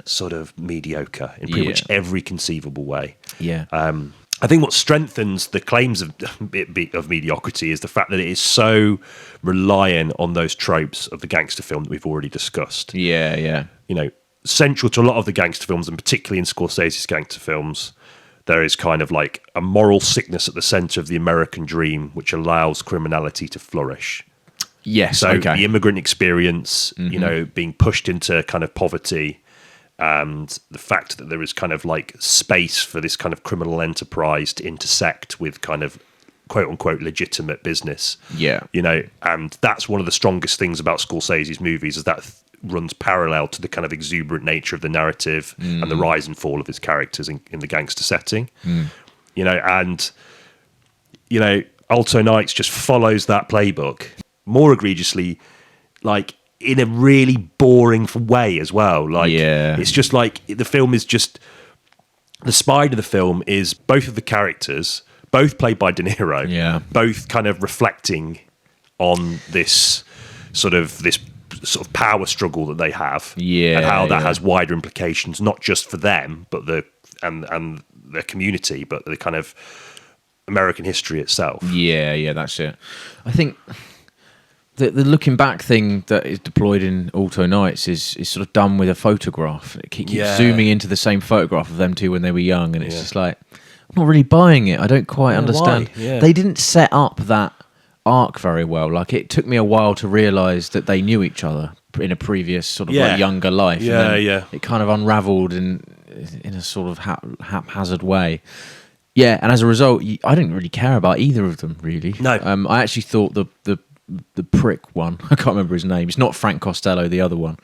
sort of mediocre in pretty much every conceivable way. Yeah. I think what strengthens the claims of mediocrity is the fact that it is so reliant on those tropes of the gangster film that we've already discussed. Yeah. Central to a lot of the gangster films, and particularly in Scorsese's gangster films, there is kind of like a moral sickness at the centre of the American dream, which allows criminality to flourish. Yes. So okay. the immigrant experience, being pushed into kind of poverty, and the fact that there is kind of like space for this kind of criminal enterprise to intersect with kind of quote unquote legitimate business. Yeah. And that's one of the strongest things about Scorsese's movies, is that runs parallel to the kind of exuberant nature of the narrative and the rise and fall of his characters in the gangster setting. Alto Knights just follows that playbook more egregiously, like in a really boring way as well. It's just like the film is just, the spine of the film is both of the characters, both played by De Niro, both kind of reflecting on this sort of power struggle that they have, and how that has wider implications, not just for them, but and their community, but the kind of American history itself. Yeah, that's it. I think the looking back thing that is deployed in Alto Knights is sort of done with a photograph. It keeps zooming into the same photograph of them two when they were young, and it's just like, I'm not really buying it. I don't quite understand. They didn't set up that arc very well. Like, it took me a while to realise that they knew each other in a previous sort of like younger life. It kind of unravelled in a sort of haphazard way. Yeah, and as a result, I didn't really care about either of them, really. No. I actually thought the prick one, I can't remember his name, it's not Frank Costello, the other one,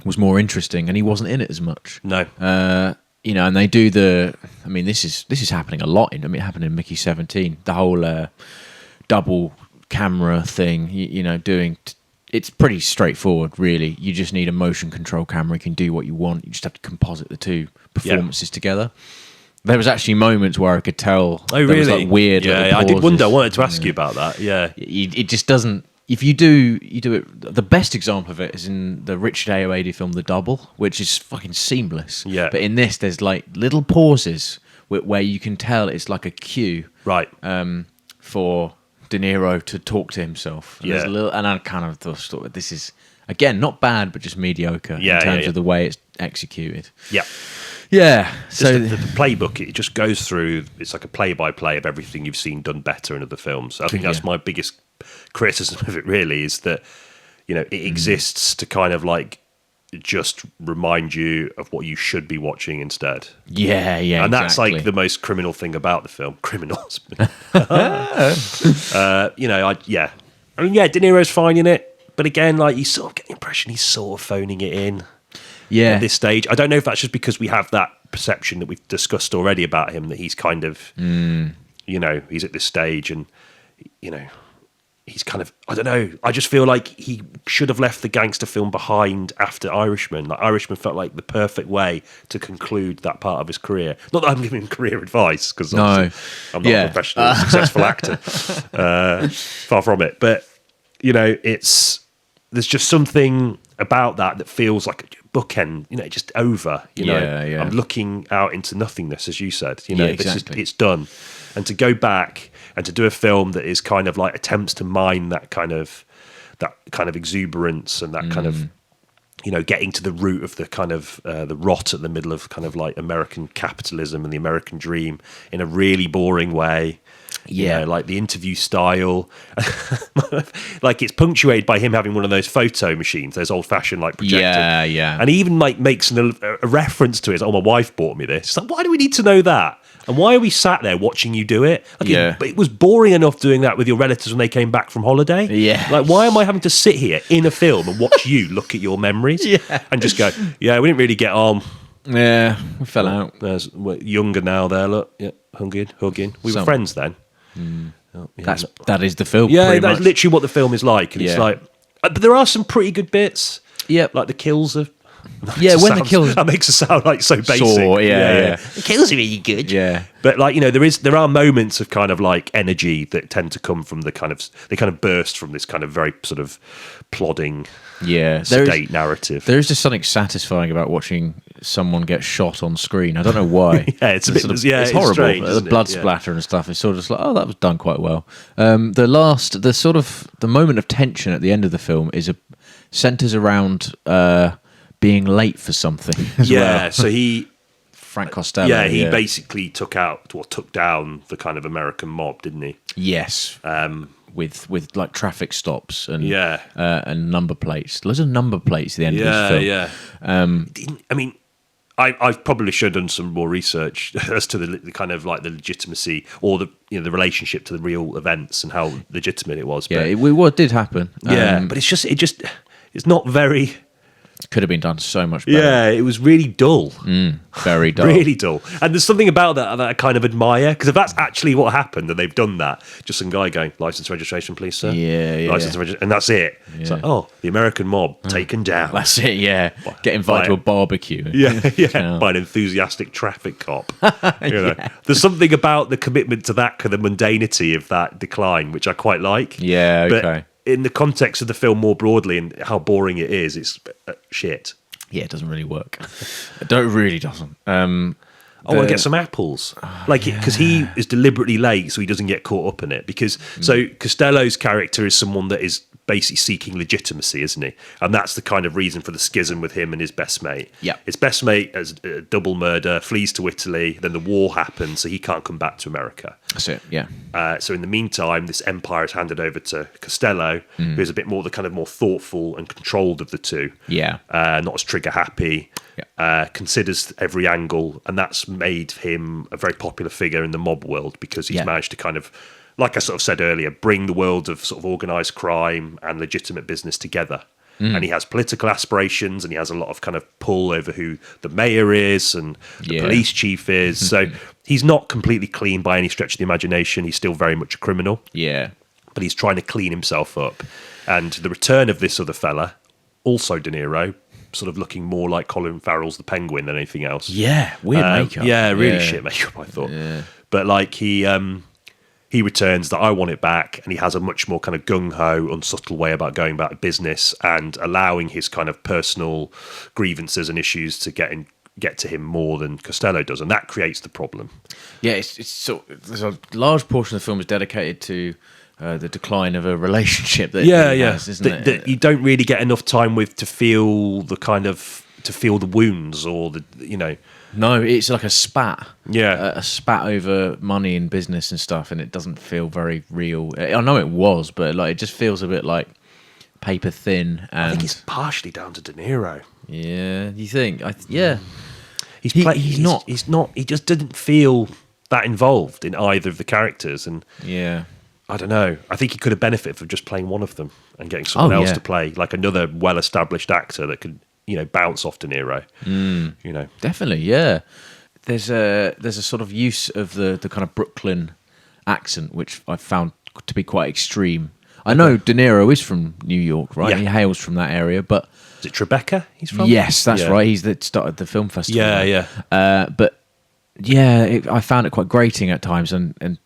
was more interesting, and he wasn't in it as much. No. And they do this is happening a lot. It happened in Mickey 17, the whole double camera thing, it's pretty straightforward, really. You just need a motion control camera. You can do what you want. You just have to composite the two performances together. There was actually moments where I could tell. Oh, really? There was like weird. Yeah, I did wonder. I wanted to ask you about that. Yeah, it just doesn't. if you do it. The best example of it is in the Richard Ayoade film The Double, which is fucking seamless. Yeah. But in this, there's like little pauses where you can tell it's like a cue, Right. for De Niro to talk to himself. And Yeah. there's a little, and I kind of thought this is again not bad, but just mediocre Yeah, in terms yeah. of the way it's executed. Yeah. Yeah. Just So the playbook, it just goes through. It's like a play-by-play of everything you've seen done better in other films. I think that's my biggest criticism of it. Really, is that it exists to kind of like just remind you of what you should be watching instead. yeah, And that's exactly. like the most criminal thing about the film. Criminals. I mean, De Niro's fine in it, but again, like you sort of get the impression he's sort of phoning it in. At this stage. I don't know if that's just because we have that perception that we've discussed already about him, that he's kind of, he's at this stage and, he's kind of, I don't know. I just feel like he should have left the gangster film behind after Irishman. Like Irishman felt like the perfect way to conclude that part of his career. Not that I'm giving him career advice, because I'm not a professional, successful actor. Far from it. But, there's just something about that feels like a bookend, just over, Yeah. I'm looking out into nothingness, as you said, exactly. it's done. And to go back and to do a film that is kind of like attempts to mine that kind of exuberance and that kind of, getting to the root of the kind of the rot at the middle of kind of like American capitalism and the American dream in a really boring way. Like the interview style, like it's punctuated by him having one of those photo machines, those old-fashioned like projector. And he even like makes a reference to it. Oh, my wife bought me this. It's like, why do we need to know that? And why are we sat there watching you do it? Like it was boring enough doing that with your relatives when they came back from holiday. Like, why am I having to sit here in a film and watch you look at your memories and just go, we didn't really get on. Yeah, we fell out. We're younger now. There, look, hugging. We were friends then. That is the film. Yeah, that's literally what the film is like. And it's like, but there are some pretty good bits. Yeah, like the kills are. The kills that makes it sound like so basic. The kills are really good. Yeah, but like there are moments of kind of like energy that tend to come from they kind of burst from this kind of very sort of plodding, sedate narrative. There is just something satisfying about watching someone get shot on screen. I don't know why. It's a bit it's horrible. strange, the blood splatter and stuff is sort of just like, that was done quite well. The moment of tension at the end of the film centers around being late for something. So Frank Costello. He basically took down the kind of American mob, didn't he? Yes. With like traffic stops and number plates. Loads of number plates at the end of this film. I mean, I probably should have done some more research as to the kind of like the legitimacy or the the relationship to the real events and how legitimate it was. What did happen. But it's not very. Could have been done so much better. Yeah, it was really dull. Very dull. Really dull. And there's something about that I kind of admire, because if that's actually what happened and they've done that, just some guy going, license registration, please, sir. License registration, and that's it. It's like, the American mob taken down. That's it, Get invited to a barbecue. By an enthusiastic traffic cop. There's something about the commitment to that kind of mundanity of that decline, which I quite like. Yeah, okay. But in the context of the film more broadly and how boring it is, it's shit. Yeah, it doesn't really work. It really doesn't. I want to get some apples. Because he is deliberately late so he doesn't get caught up in it. Because so Costello's character is someone that is basically seeking legitimacy, isn't he? And that's the kind of reason for the schism with him and his best mate. Yeah. His best mate has a double murder, flees to Italy, then the war happens, so he can't come back to America. That's it, yeah. So in the meantime, this empire is handed over to Costello, who's a bit more the kind of more thoughtful and controlled of the two. Yeah. Not as trigger happy. Yeah. Considers every angle, and that's made him a very popular figure in the mob world, because he's managed to kind of, like I sort of said earlier, bring the world of sort of organised crime and legitimate business together. And he has political aspirations, and he has a lot of kind of pull over who the mayor is and the police chief is. So he's not completely clean by any stretch of the imagination. He's still very much a criminal. Yeah. But he's trying to clean himself up. And the return of this other fella, also De Niro, sort of looking more like Colin Farrell's the Penguin than anything else. Yeah, weird makeup. Yeah, really shit makeup, I thought. Yeah. But like he's he returns that I want it back, and he has a much more kind of gung-ho, unsubtle way about going about business and allowing his kind of personal grievances and issues to get to him more than Costello does, and that creates the problem. Yeah, there's a large portion of the film is dedicated to the decline of a relationship that he has, isn't it? That you don't really get enough time with to feel the wounds or the No, it's like a spat. Yeah. A spat over money and business and stuff, and it doesn't feel very real. I know it was, but like it just feels a bit like paper thin. And I think it's partially down to De Niro. Yeah, you think? Yeah. He's not. He just didn't feel that involved in either of the characters, and yeah, I don't know. I think he could have benefited from just playing one of them and getting someone else to play, like another well-established actor that could, bounce off De Niro. Definitely. Yeah, there's a sort of use of the kind of Brooklyn accent, which I found to be quite extreme. I know De Niro is from New York, right? Yeah. He hails from that area, but is it Tribeca he's from? Yes, that's right. He's that started the film festival. Yeah. But yeah, I found it quite grating at times, and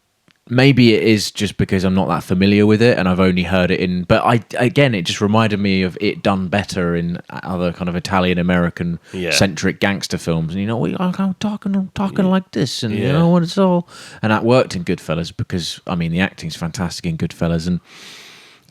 maybe it is just because I'm not that familiar with it, and I've only heard it in. But it just reminded me of it done better in other kind of Italian American centric gangster films. And I'm talking like this, and you know what it's all. And that worked in Goodfellas because the acting's fantastic in Goodfellas,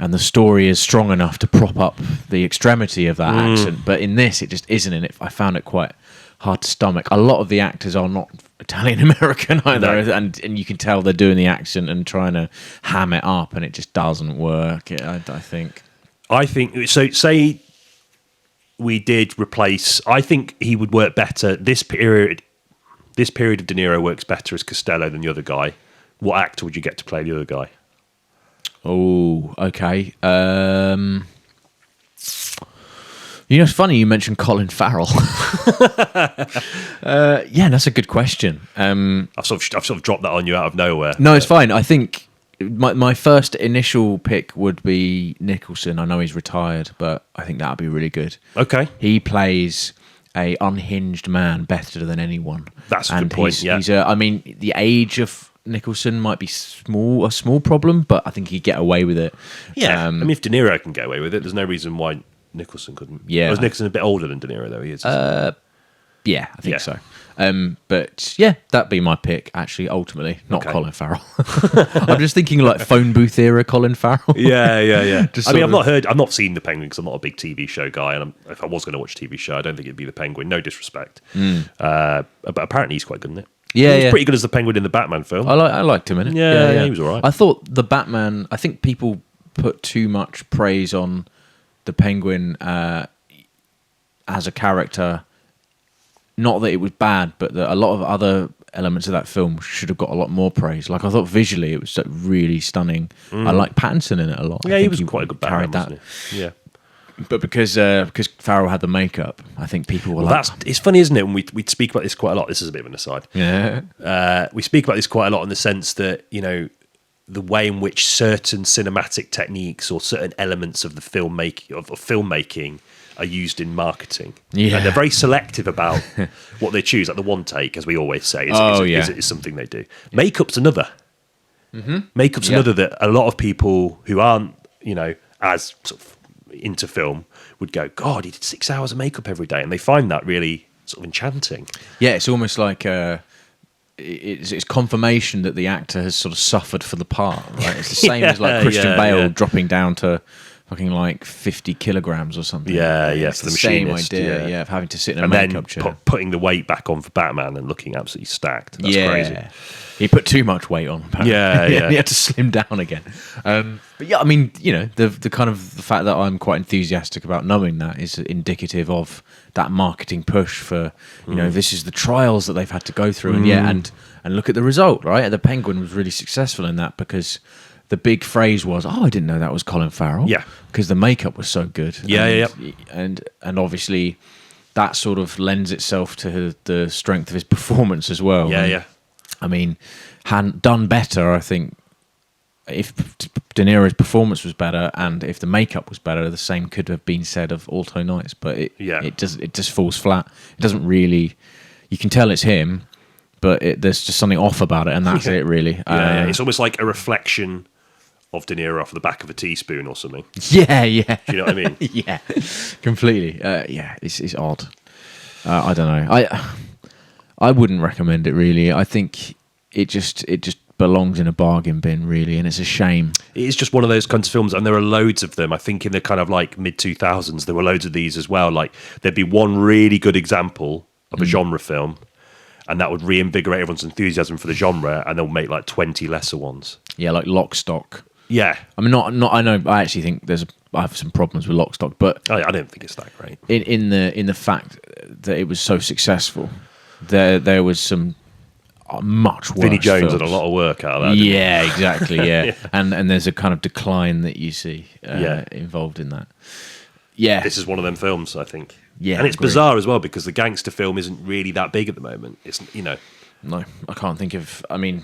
and the story is strong enough to prop up the extremity of that accent. But in this, it just isn't. And I found it quite hard to stomach. A lot of the actors are not Italian American either, no. and you can tell they're doing the accent and trying to ham it up, and it just doesn't work. I think so. Say we did replace. I think he would work better. This period of De Niro works better as Costello than the other guy. What actor would you get to play the other guy? Oh, okay. It's funny you mentioned Colin Farrell. That's a good question. I've sort of dropped that on you out of nowhere. No, it's fine. I think my first initial pick would be Nicholson. I know he's retired, but I think that would be really good. Okay. He plays a unhinged man better than anyone. That's a good point. He's the age of Nicholson might be a small problem, but I think he'd get away with it. Yeah. If De Niro can get away with it, there's no reason why Nicholson couldn't. Yeah. Was Nicholson a bit older than De Niro, though? He is. Yeah, I think so. But yeah, that'd be my pick, actually, ultimately. Not Colin Farrell. I'm just thinking like phone booth era Colin Farrell. Yeah. I've not seen The Penguin because I'm not a big TV show guy, and if I was going to watch a TV show, I don't think it'd be The Penguin. No disrespect. But apparently he's quite good in it. Yeah, he was pretty good as the Penguin in the Batman film. I liked him in it. Yeah, he was all right. I thought the Batman, I think people put too much praise on the Penguin as a character. Not that it was bad, but that a lot of other elements of that film should have got a lot more praise. Like I thought visually it was really stunning. I like Pattinson in it a lot. Yeah, he was quite a good Batman, wasn't he? Yeah. But because Farrell had the makeup, I think people were it's funny, isn't it? When we speak about this quite a lot. This is a bit of an aside. Yeah. We speak about this quite a lot in the sense that, the way in which certain cinematic techniques or certain elements of the filmmaking are used in marketing. Yeah. And they're very selective about what they choose. Like the one take, as we always say, is something they do. Makeup's another. Mm-hmm. Makeup's another that a lot of people who aren't, as sort of into film would go, God, he did 6 hours of makeup every day. And they find that really sort of enchanting. Yeah, it's almost like it's confirmation that the actor has sort of suffered for the part, right? It's the same as like Christian Bale dropping down to fucking like 50 kilograms or something. It's the same idea, of having to sit in a makeup chair. Putting the weight back on for Batman and looking absolutely stacked. That's crazy. He put too much weight on. Apparently. He had to slim down again. But yeah, the kind of the fact that I'm quite enthusiastic about knowing that is indicative of that marketing push for, this is the trials that they've had to go through, and look at the result, right? The Penguin was really successful in that because the big phrase was, I didn't know that was Colin Farrell. Yeah. Because the makeup was so good. And obviously that sort of lends itself to the strength of his performance as well. Yeah. Done better, I think, if De Niro's performance was better and if the makeup was better, the same could have been said of Alto Knights, but it just falls flat. It doesn't really... You can tell it's him, but there's just something off about it, and that's it, really. Yeah, it's almost like a reflection of De Niro off the back of a teaspoon or something. Yeah. Do you know what I mean? Yeah, completely. It's odd. I don't know. I wouldn't recommend it, really. I think it just belongs in a bargain bin, really, and it's a shame. It is just one of those kinds of films, and there are loads of them. I think in the kind of like mid-2000s, there were loads of these as well. Like, there'd be one really good example of a genre film, and that would reinvigorate everyone's enthusiasm for the genre, and they'll make like 20 lesser ones. Yeah, like Lock, Stock. Yeah. I mean, not. I know. I actually think I have some problems with Lock, Stock, but I don't think it's that great. In the fact that it was so successful, there was some much worse. Vinnie Jones films. had a lot of work out of that. Yeah, exactly. Yeah, Yeah. and there's a kind of decline that you see involved in that. Yeah, This is one of them films, I think. Yeah, and it's agreed. bizarre as well because the gangster film isn't really that big at the moment. It's no, I can't think of. I mean,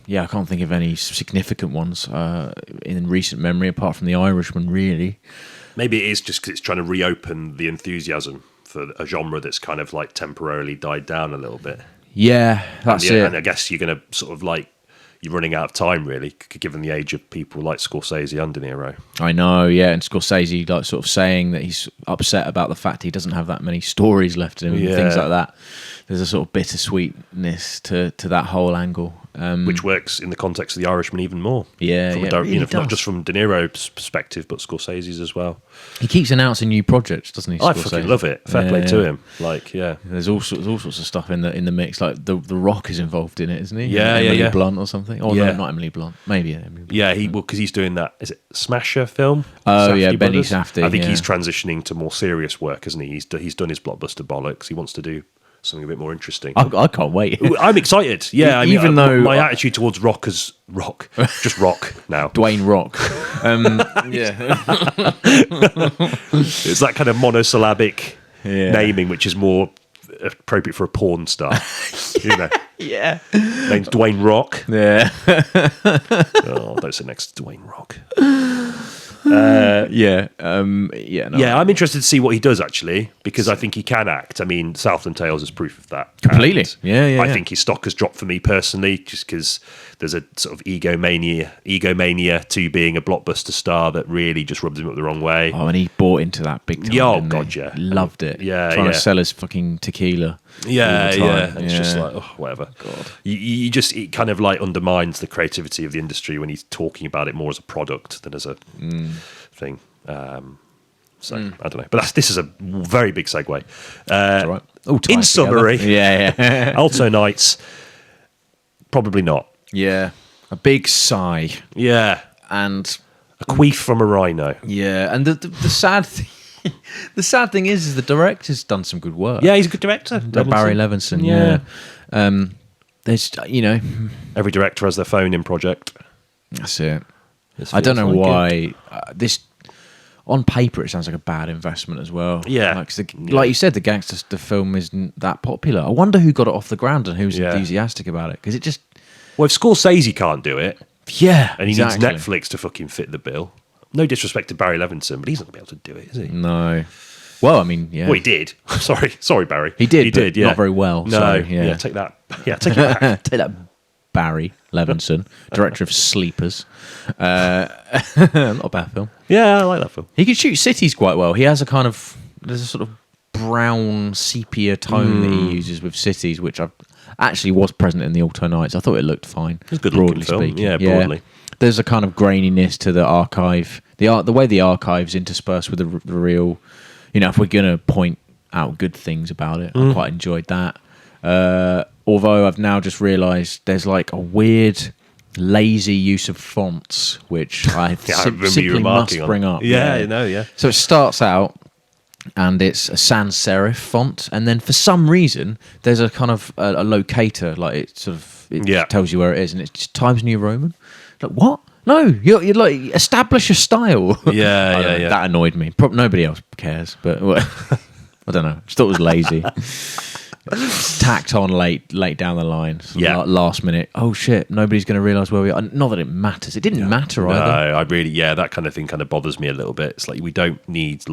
I can't think of any significant ones in recent memory apart from The Irishman. Really, maybe it is just because it's trying to reopen the enthusiasm for a genre that's kind of like temporarily died down a little bit. yeah, that's and, it. And I guess you're going to sort of like you're running out of time really, given the age of people like Scorsese and De Niro. I know, yeah, and Scorsese like sort of saying that he's upset about the fact he doesn't have that many stories left in him and things like that. There's a sort of bittersweetness to that whole angle, which works in the context of The Irishman even more. Yeah, from yeah, it really not does. just from De Niro's perspective, but Scorsese's as well. He keeps announcing new projects, doesn't he? I Scorsese? fucking love it. Fair play to him. Like, yeah. There's all sorts of stuff in the mix. Like the Rock is involved in it, isn't he? Yeah, Emily yeah. Blunt or something. Oh Yeah. no, not Emily Blunt. Maybe Emily Blunt. Yeah, because he's doing that. Is it Smasher film? Oh, yeah, Safdie Benny Brothers? Safdie, I think yeah. he's transitioning to more serious work, isn't he? He's done his blockbuster bollocks. He wants to do something a bit more interesting. I can't wait. Ooh, I'm excited. Yeah, I mean, Even though my attitude towards rock is just rock now. Dwayne Rock. Yeah. It's that kind of monosyllabic Yeah. naming, which is more appropriate for a porn star. You know, Yeah. name's Dwayne Rock. Yeah. Oh, don't sit next to Dwayne Rock. Yeah. Yeah. No. Yeah, I'm interested to see what he does actually, because I think he can act. I mean, Southland Tales is proof of that. Completely. And Yeah. I think his stock has dropped for me personally, just because there's a sort of egomania to being a blockbuster star that really just rubs him up the wrong way. Oh, and he bought into that big time. Yeah, oh, didn't he? God, yeah. Loved it. Yeah, Trying yeah. to sell his fucking tequila. Yeah, all the yeah. time. And it's just like, oh, whatever. God. You just, it kind of like undermines the creativity of the industry when he's talking about it more as a product than as a thing. So I don't know, but this is a very big segue. All right. All tied In summary, together. Yeah. Alto Knights, probably not. Yeah. A big sigh. Yeah, And a queef from a rhino. yeah, and the sad thing, the sad thing is the director's done some good work. Yeah, he's a good director. Barry Levinson. Yeah. There's Every director has their phone in project. that's it. This I don't feels know like why this. On paper, it sounds like a bad investment as well. Yeah. Like you said, the Gangster film isn't that popular. I wonder who got it off the ground and who's Yeah. enthusiastic about it, because it just Well, if Scorsese can't do it, yeah, and he exactly. needs Netflix to fucking fit the bill. No disrespect to Barry Levinson, but he's not going to be able to do it, is he? No. Well, I mean, yeah, Well, he did. Sorry, Barry. He did, He but did. Yeah, not very well, No, so, yeah. Take that. Yeah, take it back. Take that, Barry Levinson, director of Sleepers. Not a bad film. Yeah, I like that film. He can shoot cities quite well. He has there's a sort of brown sepia tone that he uses with cities, which actually was present in the Alto Knights. I thought it looked fine. It's a good broadly looking film. speaking. Yeah, broadly. There's a kind of graininess to the archive. The way the archive's interspersed with the real. You know, if we're gonna point out good things about it, I quite enjoyed that. Although I've now just realised there's like a weird, lazy use of fonts, which I I remember you simply must remarking on. bring up. Yeah, you know, yeah. So it starts out, and it's a sans serif font, and then for some reason there's a kind of a locator, like it tells you where it is, and it's just Times New Roman. Like what? No, you're like establish a style. Yeah, I don't know, yeah. That annoyed me. Nobody else cares, but I don't know. Just thought it was lazy. Tacked on late down the line. Yeah. Last minute. Oh shit! Nobody's going to realise where we are. Not that it matters. It didn't matter No, either. I really, that kind of thing kind of bothers me a little bit. It's like we don't need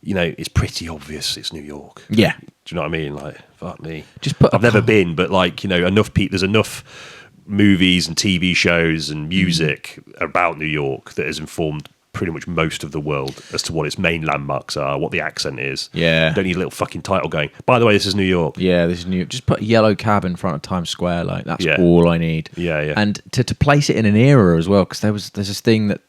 it's pretty obvious it's New York. Yeah. Do you know what I mean? Like, fuck me. Just put. I've never been, but like, you know, there's enough movies and TV shows and music about New York that has informed pretty much most of the world as to what its main landmarks are, what the accent is. Yeah. You don't need a little fucking title going, by the way, this is New York. Yeah, this is New York. Just put a yellow cab in front of Times Square. Like, that's all I need. Yeah, yeah. And to place it in an era as well, because there's this thing that,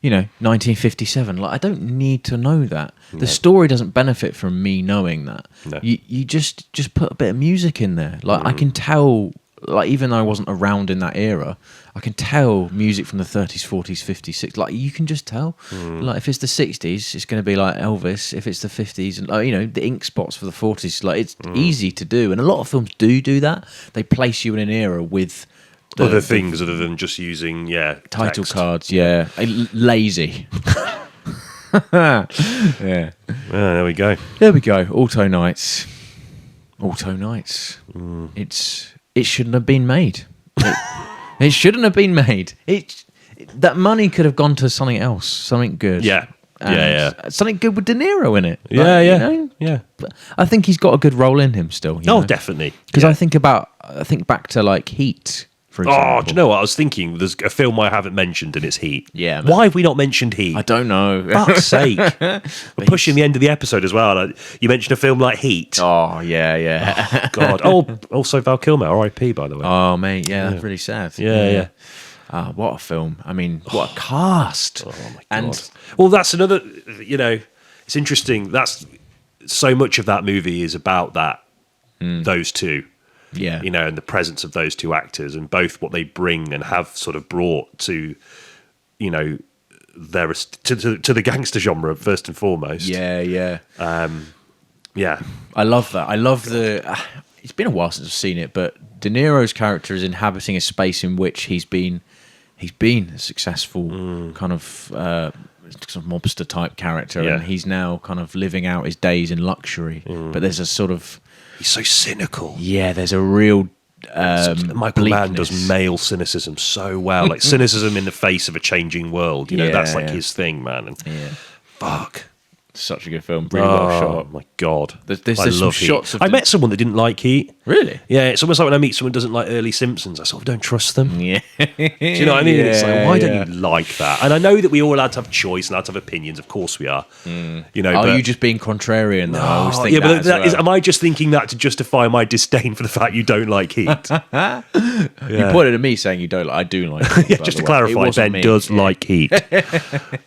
you know, 1957. Like, I don't need to know that. The story doesn't benefit from me knowing that. No. You just put a bit of music in there. Like, I can tell. Like, even though I wasn't around in that era, I can tell music from the 30s, 40s, 50s, 60s. Like, you can just tell. Like, if it's the 60s, it's going to be like Elvis. If it's the 50s, and like, you know, the ink spots for the 40s. Like, it's easy to do, and a lot of films do that. They place you in an era with other things other than just using title text. cards. Yeah, lazy. Yeah. There we go. There we go. Alto Knights. It shouldn't have been made. It shouldn't have been made. That money could have gone to something else, something good. Yeah. And something good with De Niro in it. Yeah, Like, yeah. you know? Yeah. But I think he's got a good role in him still. Oh, definitely. Because I think back to like Heat, for example. Oh, do you know what? I was thinking there's a film I haven't mentioned and it's Heat. Yeah, man. Why have we not mentioned Heat? I don't know. Fuck's sake. We're pushing the end of the episode as well. You mentioned a film like Heat. Oh, yeah. God. Oh, also Val Kilmer, R.I.P. by the way. Oh, mate, that's really sad. Yeah. What a film. I mean, what a cast. Oh my God. And well, that's another, you know, it's interesting. That's so much of that movie is about that, those two. yeah. You know, and the presence of those two actors and both what they bring and have sort of brought to, you know, to the gangster genre first and foremost. Yeah. Yeah. I love that. I love the. It's been a while since I've seen it, but De Niro's character is inhabiting a space in which he's been a successful kind of sort of mobster type character, and he's now kind of living out his days in luxury. But there's a sort of He's so cynical. there's a real Michael Mann bleakness. does male cynicism so well, like cynicism in the face of a changing world. You know, that's like his thing, man. And fuck. Such a good film, really well shot. Oh my God, There's I some love Heat. shots of I met someone that didn't like Heat. Really? Yeah, it's almost like when I meet someone who doesn't like early Simpsons, I sort of don't trust them. Yeah. Do you know what I mean? It's like, why don't you like that? And I know that we all had to have choice and had to have opinions. Of course we are. You know, Are but, you just being contrarian? Though? I always think yeah, but that as well. am I just thinking that to justify my disdain for the fact you don't like Heat? You pointed at me saying you don't like. I do like. It, Yeah, by just the to way. It clarify, wasn't Ben me. does like Heat.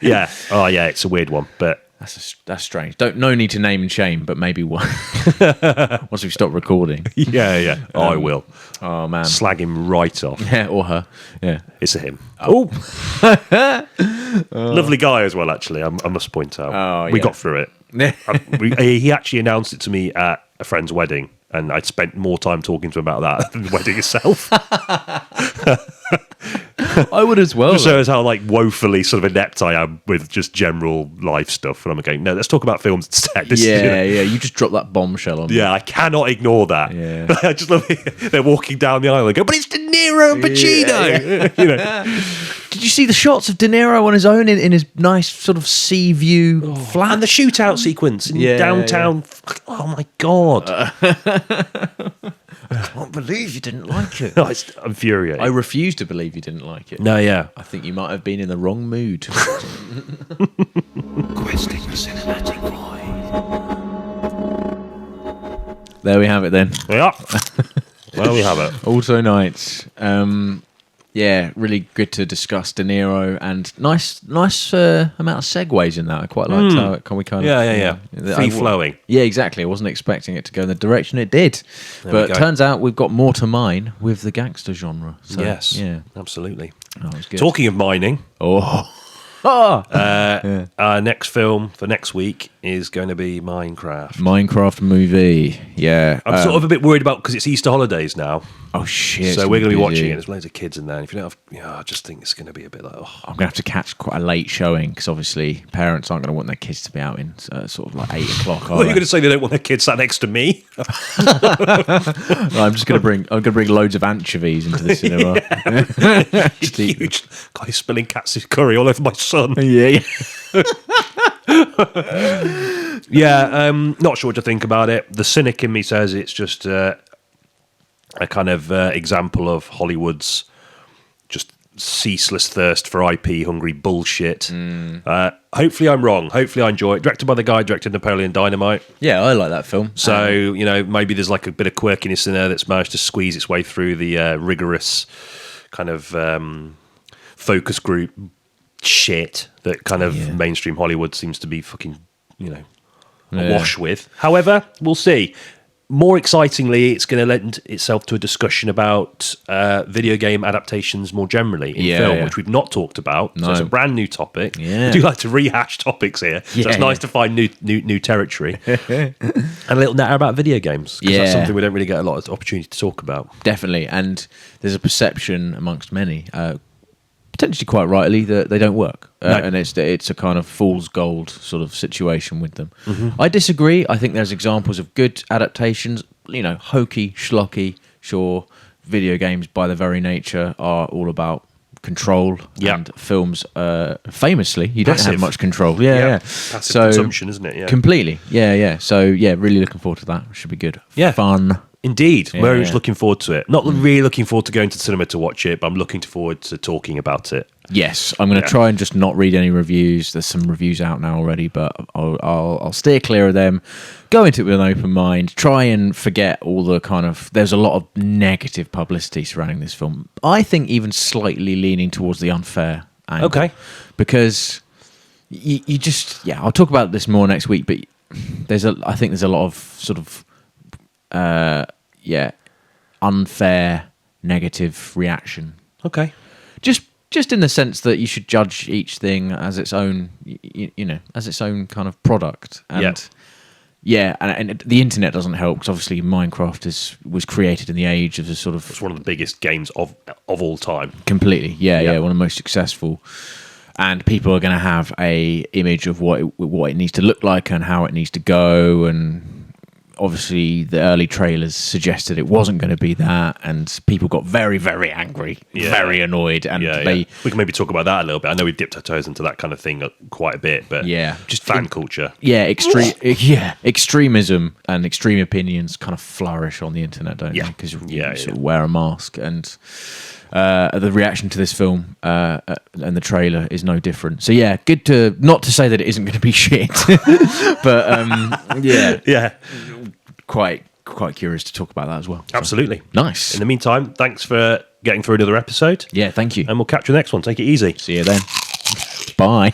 Yeah. Oh, yeah. It's a weird one, but That's strange. No need to name and shame, but maybe one once we stop recording. yeah. I will Oh man, slag him right off. yeah, or her. Yeah. It's a him. Oh, lovely guy as well. Actually, I must point out. Oh, we yeah. got through it. He actually announced it to me at a friend's wedding, and I'd spent more time talking to him about that than the wedding itself. I would as well. Just shows how like woefully sort of inept I am with just general life stuff. And I'm going, no, let's talk about films instead. This is, you know, You just dropped that bombshell on me. yeah, I cannot ignore that. Yeah. I just love it. They're walking down the aisle and go, but it's De Niro and Pacino. You know. Did you see the shots of De Niro on his own in his nice sort of sea view flat? And the shootout sequence in downtown. Oh my God. I can't believe you didn't like it. No, it's infuriating. I refuse to believe you didn't like it. No, yeah. I think you might have been in the wrong mood. Questing the cinematic void. There we have it then. Yeah. Well, we have it. Alto Knights. Yeah, really good to discuss De Niro, and nice amount of segues in that. I quite liked how it we kind of Yeah. Free flowing. Yeah, exactly. I wasn't expecting it to go in the direction it did, but go. turns out we've got more to mine with the gangster genre. So, Yes. yeah, Absolutely. that was good. Talking of mining, our next film for next week is going to be Minecraft. Minecraft movie. Yeah, I'm sort of a bit worried about because it's Easter holidays now. oh shit! So we're going to be busy. watching it. There's loads of kids in there. And if you don't have, I just think it's going to be a bit like, I'm gonna have to catch quite a late showing because obviously parents aren't gonna want their kids to be out in sort of like 8 o'clock. What are you going to say? They don't want their kids sat next to me? I'm gonna bring loads of anchovies into the cinema. Just eat them. Huge guy spilling katsu curry all over my son. Yeah. Not sure what to think about it. The cynic in me says it's just a kind of example of Hollywood's just ceaseless thirst for IP hungry bullshit. Hopefully I'm wrong. Hopefully I enjoy it. Directed by the guy who directed Napoleon Dynamite. Yeah, I like that film. So, maybe there's like a bit of quirkiness in there that's managed to squeeze its way through the rigorous kind of focus group shit that kind of mainstream Hollywood seems to be fucking, awash with. However, we'll see. More excitingly, it's going to lend itself to a discussion about video game adaptations more generally in film, which we've not talked about. No. So it's a brand new topic. Yeah. We do like to rehash topics here, so it's nice to find new territory. And a little natter about video games, because that's something we don't really get a lot of opportunity to talk about. Definitely, and there's a perception amongst many, potentially quite rightly, that they don't work. And it's a kind of fool's gold sort of situation with them. I disagree. I think there's examples of good adaptations, hokey, schlocky, sure. Video games, by their very nature, are all about control. And films, famously, you don't have much control. Passive consumption, isn't it? Completely. So, really looking forward to that. Should be good. Fun. Indeed, very much looking forward to it. Not really looking forward to going to the cinema to watch it, but I'm looking forward to talking about it. Yes, I'm going to try and just not read any reviews. There's some reviews out now already, but I'll steer clear of them. Go into it with an open mind. Try and forget all the kind of... There's a lot of negative publicity surrounding this film. I think even slightly leaning towards the unfair angle. Okay. Because you just... Yeah, I'll talk about this more next week, but I think there's a lot of sort of... unfair, negative reaction. Okay. Just in the sense that you should judge each thing as its own, as its own kind of product. And and the internet doesn't help, because obviously Minecraft was created in the age of the sort of... It's one of the biggest games of all time. Completely, one of the most successful. And people are going to have a image of what it needs to look like and how it needs to go, and obviously the early trailers suggested it wasn't going to be that, and people got very, very angry, very annoyed, and we can maybe talk about that a little bit. I know we've dipped our toes into that kind of thing quite a bit, but just fan culture, extremism and extreme opinions kind of flourish on the internet, don't they? Because you sort of wear a mask, and the reaction to this film and the trailer is no different. So good to... Not to say that it isn't going to be shit, but quite curious to talk about that as well. Absolutely. So, nice. In the meantime, thanks for getting through another episode. Yeah, thank you. And we'll catch you next one. Take it easy. See you then. Bye.